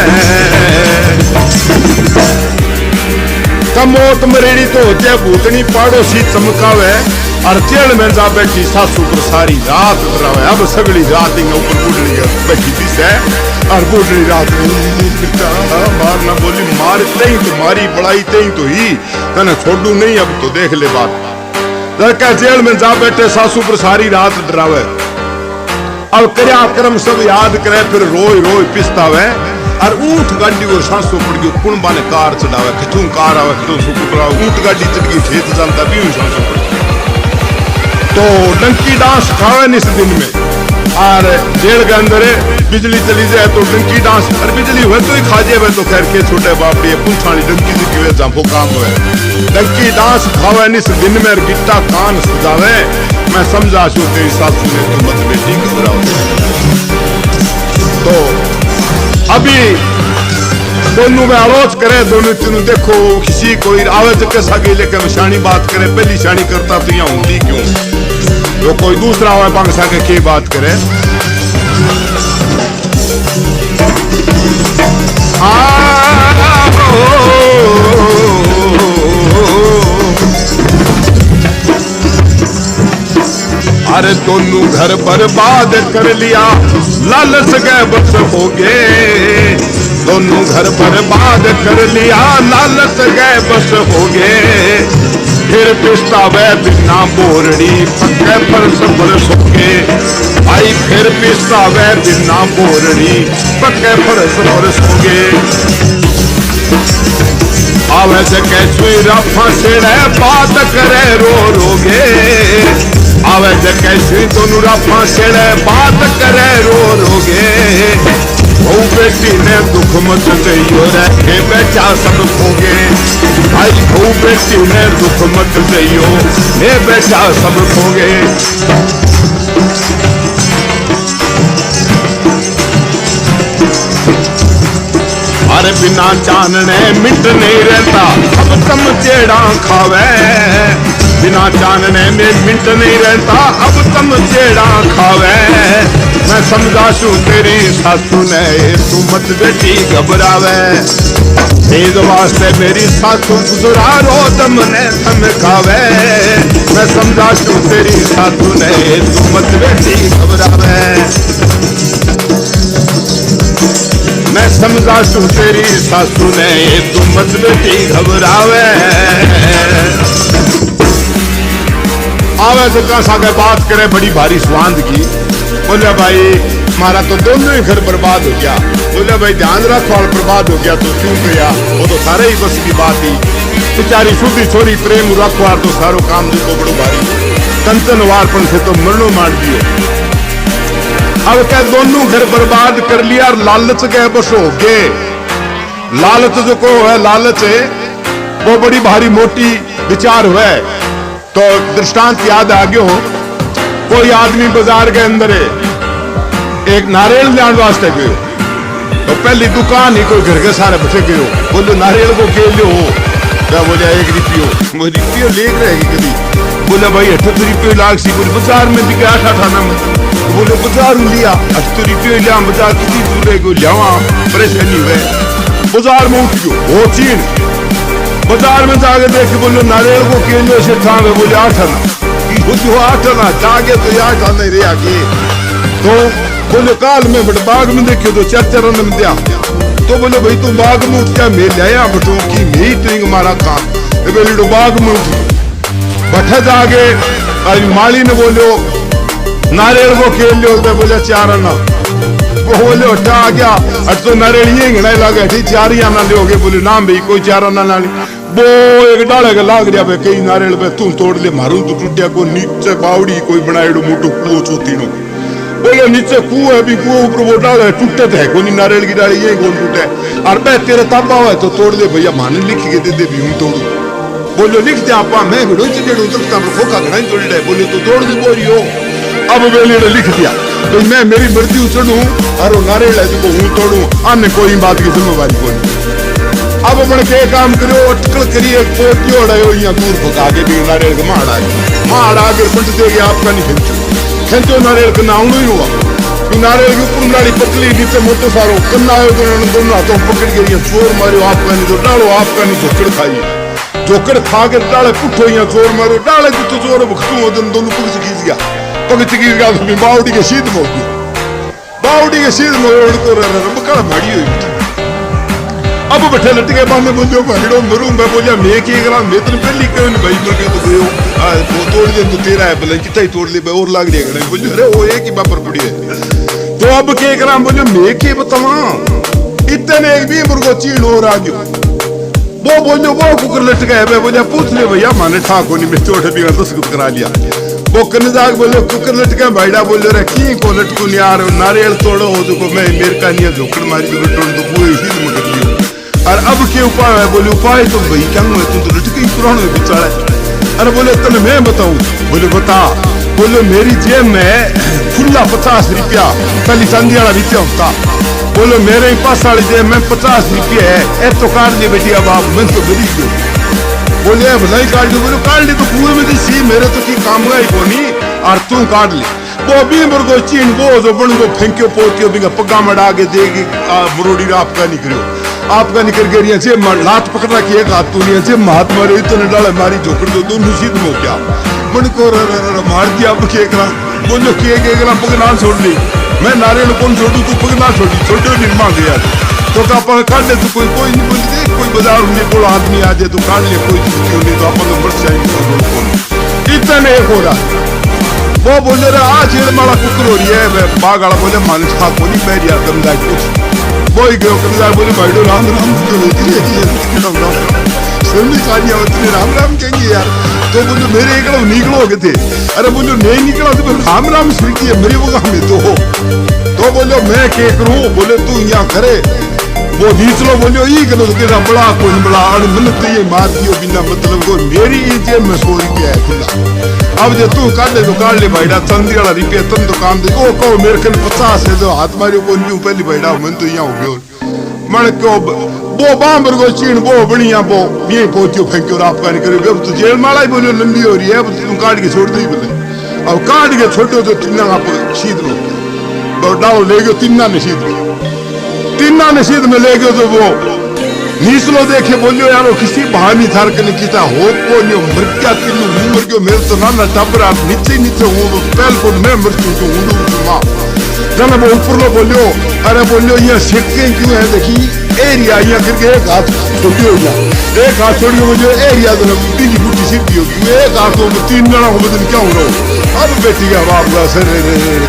कमोत मरेड़ी तो होते भूतनी पड़ोसी चमकावे और जेल में जा बैठी सासू पर सारी रात डरावे अब सगली रात ही ऊपर बुढ़नी बैठी थी से और बुढ़नी रात मारना बोली मारते ही तुम्हारी बड़ाई ते ही तो ही तने छोड़ू नहीं अब तो देख ले बात लड़का जेल में जा बैठे सासू पर सारी रात डरावे अब कर्या कर्म सब याद करे फिर रोय रोय पिस्तावे और ऊंट गाड़ी और सांसों पड़ गई कुणबा ने कार चलावे कितों कार आवे कितों सुकुपरा ऊंट गाड़ी चढ़ गई खेत जानता भी सांसों पड़ तो डंकी डांस खावे इस दिन में और जेल के अंदर बिजली चली जाए तो डंकी डांस और बिजली हुए तो ही खा जाए तो खैर के छोटे बापड़ी पुंछानी डंकी जी की जाफो काम हुए डंकी डांस खावे इस दिन में गिट्टा कान सजावे मैं समझा छू तेरी सासू ने तो मत बेटी घबराओ तो अभी दोनों में आलोच करे दोनों तीनों देखो किसी कोई आवाज कैसा गई लेकिन शानी बात करे पहली शानी करता तो यहाँ होती क्यों तो कोई दूसरा हुआ पांगसा के क्या बात करे अरे दोनों घर बर्बाद कर लिया लालच गए बस हो गए दोनों घर बर्बाद कर लिया लालच गए बस हो गए फिर पिस्तावे बिना बोरड़ी पक्के पर सबर सोगे आई फिर पिस्तावे बिना बोरड़ी पक्के पर सबर सोगे आवे से कैसुई रफा सेड़े बात करे रो रोगे आवे से कैसुई दोनों रफा सेड़े बात करे रो रोगे वो बेटी ने दुख मत दियो रखे बेचा सब खोगे भाई वो बेटी ने दुख मत दियो ने बेचा सब खोगे अरे बिना जानने मिट नहीं रहता अब तुम चेड़ा खावे बिना जानने में मिट नहीं रहता अब तुम चेड़ा खावे मैं समझा छू तेरी सासू ने तू मत बेटी घबरावे तेज वास्ते मेरी सासू गुजरा रो तुमने थमकावे मैं समझा छू तेरी सासू ने तू मत बेटी घबरावे मैं समझा छू तेरी सासू ने तू मत बेटी घबरावे आवे तो कहा बात करे बड़ी भारी स्वांद की बोले भाई हमारा तो दोनों ही घर बर्बाद हो गया बोले भाई ध्यान रखो और बर्बाद हो गया तो क्यों गया वो तो सारे ही बस की बात ही बेचारी छोटी छोरी प्रेम रखवार तो सारो काम देखो बड़ो भारी कंचन वारपन से तो मरणो मार दियो अब क्या दोनों घर बर्बाद कर लिया और लालच गए बस हो गए लालच जो को है लालच है वो बड़ी भारी मोटी विचार हुआ तो दृष्टांत याद आ गयो कोई आदमी बाजार के अंदर है एक नारियल लाने वास्ते गयो तो पहली दुकान ही कोई घर के सारे बैठे गयो बोलो नारियल को के लो क्या बोले 1 रुपयो रुपयो ले रहेगी कभी बोले भाई 78 रुपये लाख सी बोले बाजार में बिके 8 में बोले बाजार लिया 78 रुपये लिया बाजार कितनी दूर है लिया परेशानी हुए बाजार में उठ गयो वो चीन बाजार में जाके देखे बोलो नारियल को केलो से ठावे बोले 8 आना जागे तो 8 आने रे आगे तो बोले काल में बट बाग में देखियो तो 4 में दिया तो बोले भाई तू बाग में उठ क्या मेल आया बटो की मेरी तो मारा काम बोले तो बाग में उठ बैठे जागे माली ने बोलो नारियल को खेल लियो तो बोले 4 आना वो बोले हटा आ गया अट तो नारियल ये घना लगे ठीक 4 ही आना लियोगे बोले नाम भाई कोई 4 आना ना वो एक डाले के लाग रहा कई नारियल पे तू तोड़ ले मारू तो टूटिया को नीचे बावड़ी कोई बनाएड़ो मोटो कुओ चोती नो बोले नीचे कुओ है भी कुओ ऊपर वो डाले टूटे थे कोई नारियल की डाली ये कौन टूटे और तेरे ताबा है तो तोड़ दे भैया माने लिख के दे भी हूं तोड़ू बोलो लिख दे आपा मैं भिड़ो चिड़ो तक तब फोका घना तोड़ दे बोले तो तोड़ दे बोलियो अब वेले ने लिख दिया भाई मैं मेरी मर्जी चढ़ू और नारियल है जो हूं तोड़ू अन्य कोई बात की जिम्मेवारी कोई। अब बन के काम करो अटकल करिए पोटियो यहाँ दूर भगा के भी नारियल का माड़ आगे बंट देगी आपका नहीं खेचो नारियल का नाम नहीं हुआ नारियल की ऊपर नाड़ी पतली नीचे मोटो सारो कन्ना दोनों हाथों पकड़ के चोर मारो आपका नहीं तो डालो आपका नहीं झोकड़ खाइए झोकड़ खा के डाले पुठो यहाँ चोर मारो डाले तो चोर भक्तू दोनों पग चकीज गया तो बावड़ी के शीत में बावड़ी के शीत में बकड़ भाड़ी हुई। अब बैठे लट के बांधे बोलियो भाड़ो मरू मैं बोलिया मैं की करा मैं तो पहली क्यों नहीं भाई मर के तो गयो वो तोड़ दे तो तेरा है भले कितना ही तोड़ ले और लाग लिया करे बोलियो अरे वो एक ही बापर पड़ी है तो अब के करा बोलियो मैं के बतावा इतने एक भी मुर्गो चीड़ और आ गयो वो बोलियो वो कुकर लट गया मैं बोलिया पूछ ले भैया माने ठाको नहीं मैं चोट भी 10 कुछ करा लिया वो कन्नजाग बोलियो कुकर लट गया भाईडा बोलियो रे की को लटकू नहीं यार नारियल तोड़ो हो तो मैं मेरे का नहीं झोकड़ मारी तो टोड़ तो पूरी ही में कर लियो और अब के उपाय है बोले उपाय तो भाई क्या हुआ तुम तो लटके पुराने बिचारा अरे बोले तने मैं बताऊं बोले बता बोले मेरी जेब में खुला 50 रुपया कल चांदी वाला रुपया होता बोलो मेरे पास वाली जेब में 50 रुपये है ए तो काट दे बेटी अब आप मैं तो गरीब हूँ बोले भलाई काट दो बोले काट ली तो कुएं में सी मेरे तो की काम गई कोनी और तू काट ले वो भी मुर्गो चीन वो जो बन को फेंक्यो पोटियो भी पगा मड़ा के देगी बुरोड़ी आपका निकलो आपका निकल गया जे लात पकड़ा कि एक हाथ तू नहीं जे हाथ मारे इतने डाले मारी झोकड़ दो दोनों सीध में क्या मन को मार दिया अब के करा बोलो के करा पगना छोड़ ली मैं नारियल कौन छोड़ू तू पगना छोड़ी छोटे निर्मा गया तो अपन काट ले तू कोई नहीं बोल दे कोई बाजार में कोई आदमी आ जाए तो काट ले कोई चीज क्यों नहीं तो अपन मर जाएंगे इतने एक हो रहा वो बोले रहा आज ये माला कुकर हो रही है बाग वाला बोले मालिश खा को नहीं पैर यार गंदा कुछ वो ही गयो कन्नजाग बोले भाईडो राम राम सुनने कालिया उतने राम राम कहेंगे यार तो बोलो मेरे एक निकलो गए थे अरे बोलो नहीं निकला तो राम राम स्वीटी है मेरे वो काम तो बोलो मैं क्या करूं बोले तू यहाँ करे वो नीचलो बोलियो ई करो तो केरा बड़ा कोई बड़ा अड़ मिलत ये मार दियो बिना मतलब को मेरी जेब में 100 रुपया है खुला अब जे तू काट ले तो काट ले भाईडा चंदी वाला रुपया तुम तो काम दे ओ कहो मेरे कन 50 है जो हाथ मारियो को न्यू पहली भाईडा मन तो यहाँ हो गयो मन को वो बांबर को चीन वो बढ़िया वो ये पोतियो फेंक्यो और आपका नहीं करो अब तो जेल माला ही बोलियो लंबी हो रही है अब तुम काट के छोड़ दी बोले अब काट के छोड़ो तो तिन्ना आप शीत लो डालो ले गयो तिन्ना ने शीत लो तीना नसीद में ले गयो तो वो नीचलो देखे बोलियो यार वो किसी बहानी थार के नहीं किया हो बोलियो मर क्या तीनों मर गयो मेरे तो ना टबर आप नीचे नीचे हूँ पहल को मैं मर चुकी हूँ माँ जब वो ऊपर लो बोलियो अरे बोलियो ये सिक्के क्यों है देखी एरिया यहाँ करके एक हाथ छोटी हो गया एक हाथ छोड़ के बोलियो एरिया तो तीन बूटी सीधी होगी एक हाथ तो 3 जना हो बदल क्या हो रहा अब बेटी का बाप का सर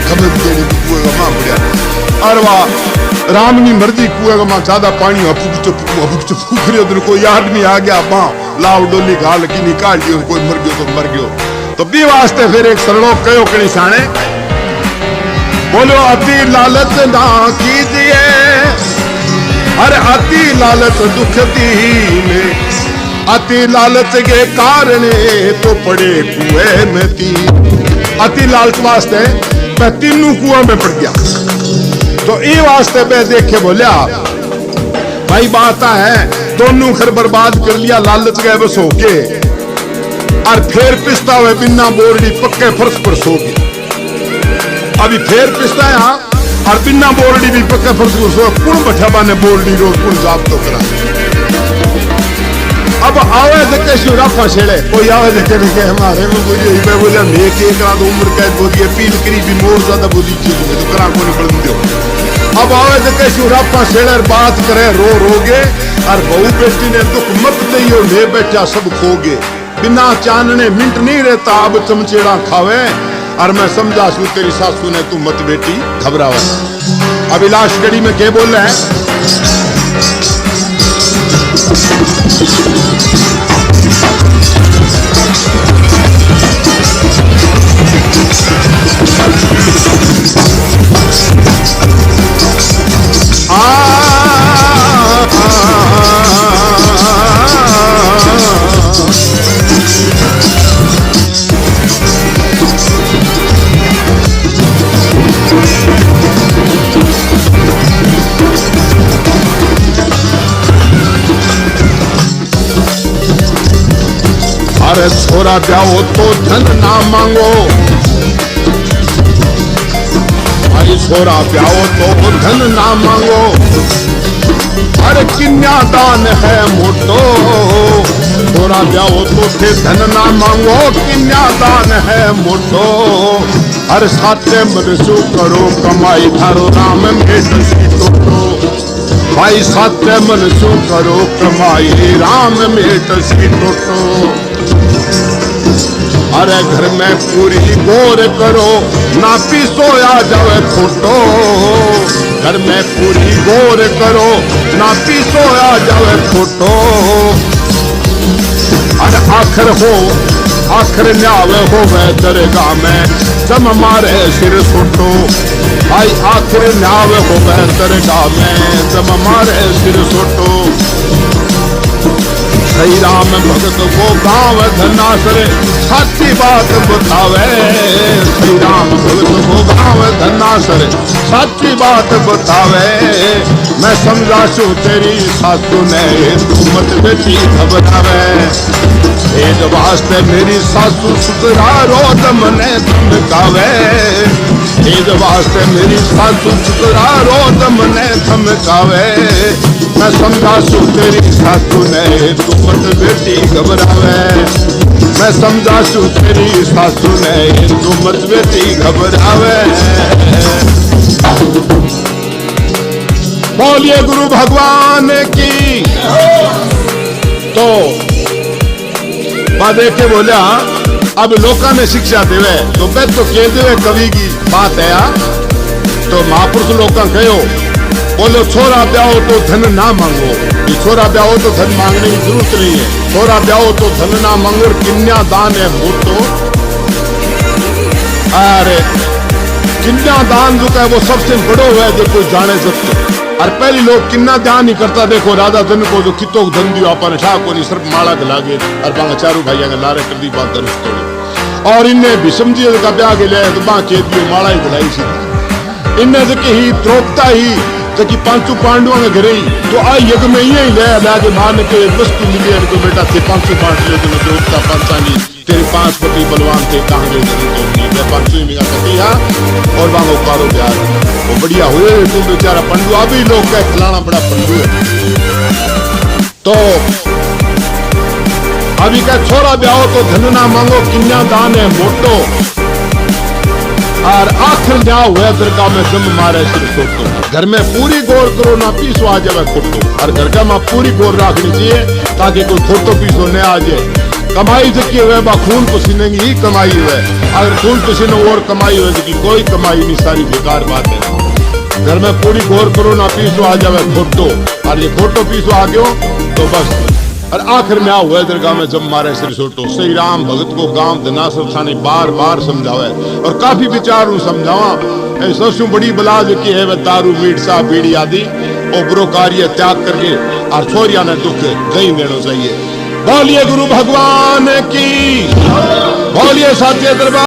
खबर देने की माँ बढ़िया अरे वाह राम की मर्जी कुआ का मां ज्यादा पानी हपुक फूक रही उधर कोई आदमी आ गया मां लाव डोली घाल की निकाल दियो कोई मर गयो तो मर गयो तो भी वास्ते फिर एक सरलो कयो कणी साणे बोलो अति लालच ना कीजिए अरे अति लालच दुख दीने अति लालच के कारण तो पड़े कुएं में तीन अति लालच वास्ते मैं तीनों कुआं में पड़ गया तो ये वास्ते पे देखे बोलिया भाई बात है दोनों घर बर्बाद कर लिया लालच गए बस हो के और फिर पिस्ता हुए बिना बोरडी पक्के फर्श पर सो गए अभी फिर पिस्ता यहाँ और बिना बोरडी भी पक्के फर्श पर सो कुण बैठा ने बोरडी रोज कुण जाप तो करा अब आवे देखे शिवराफा छेड़े कोई आवे देखे हमारे में बोलिया मैं के करा दो उम्र कैद बोलिए पील करी भी मोर ज्यादा बोली चीज में तो करा को नहीं पड़ दो अब आवे देखे शिवराफा छेड़े बात करे रो रोगे और बहू बेटी ने दुख मत दियो ले बैठा सब खोगे बिना चानने मिनट नहीं रहता अब चमचेड़ा खावे और मैं समझा सू तेरी सासू ने तू मत बेटी घबरावे अब इलाश गढ़ी में क्या बोल रहे हैं छोरा ब्याहो तो धन ना मांगो, भाई छोरा ब्याहो तो धन ना मांगो, अरे कन्यादान है मोटो, छोरा ब्याहो तो थे धन ना मांगो, कन्यादान है मोटो, अरे साथे मरसू करो कमाई थारो राम भेट सी टोटो, भाई साथे मरसू करो कमाई राम भेट सी टोटो, अरे घर में पूरी गोर करो ना पीसो आ जावे फोटो, घर में पूरी गोर करो ना पीसो आ जावे फोटो, अरे आखिर न्यावे हो वह दरगाह में जम मारे सिर सुटो, भाई आखिर न्यावे हो वह दरगाह में जम मारे सिर सुटो, श्री राम भगत को गाँव धनासरे साची बात बतावे, श्री राम भगत को गाँव धनासरे साची बात बतावे, मैं समझा छू तेरी सासू ने तू मत बेटी घबरावे, एक वास्ते मेरी सासू सुतरा रोज मने धमकावे, एक वास्ते मेरी सासू सुतरा रोज मने धमकावे, मैं समझा छू तेरी सासू ने तू मत बेटी घबरावे, मैं समझा छू तेरी सासू ने तू मत बेटी घबरावे। बोलिए गुरु भगवान की। तो देख के बोला अब लोका ने शिक्षा देवे तो बे तो कह देवे कवि की बात है यार, तो महापुरुष लोका कहो बोलो छोरा ब्याहो तो धन ना मांगो, ये छोरा ब्याहो तो धन मांगने की जरूरत नहीं है, छोरा ब्याहो तो धन ना मांगो, कन्यादान है मोटो, अरे कन्यादान जो है वो सबसे बड़ो है जो कोई जाने सकते, और पहली लोग किन्ना ध्यान नहीं करता, देखो राधा धन को जो कितो धन दियो अपन ठाक को नहीं सिर्फ माला लागे और बांगा चारू भाइया के लारे कर दी बात धनुष तोड़ी, और इन्हें भी समझिए का ब्याह के लिए तो बां के दियो माला ही दिलाई सी, इन्हें जो ही द्रौपदा ही जो कि पांचों पांडवों के घरे ही तो आई यज्ञ में यही ले लागे मान के वस्तु मिली तो बेटा थे पांचों पांडव जो द्रौपदा पंचांगी तेरे 5 पति बलवान थे कहाँ गए तो नहीं पांचों ही मिला सकती है, और वहां कारो प्यार वो बढ़िया हुए तुम बेचारा पंडू अभी लोग का खिलाना बड़ा पंडू है, तो अभी का छोरा ब्याहो तो धन ना मांगो, कन्यादान है मोटो, और आखिर न्याय हुआ दरगाह में जम मारे सिर सोटो, घर में पूरी गौर करो ना पीसो आ जाए खोटो, और घर का में पूरी गौर रखनी चाहिए ताकि कोई खोटो पीसो न आ जाए, कमाई जबकि हुए बा खून पसीने की ही कमाई हुए, अगर खून पसीने और कमाई हुए जबकि कोई कमाई नहीं, सारी बेकार बात है, घर में पूरी गौर करो ना पीसो आ जाए खोटो, और ये खोटो पीसो आ गयो तो बस, और आखिर में हुआ दरगाह में जब मारे सिर सोटो, श्री राम भगत को गांव धनासर थाने बार बार समझावे, और काफी विचार समझावा, सबसे बड़ी बला जो की है वह दारू मीट सा बीड़ी आदि और बुरो कार्य त्याग करके और छोरिया ने दुख नहीं देना चाहिए। बोलिए गुरु भगवान की, बोलिए साथी दरबार।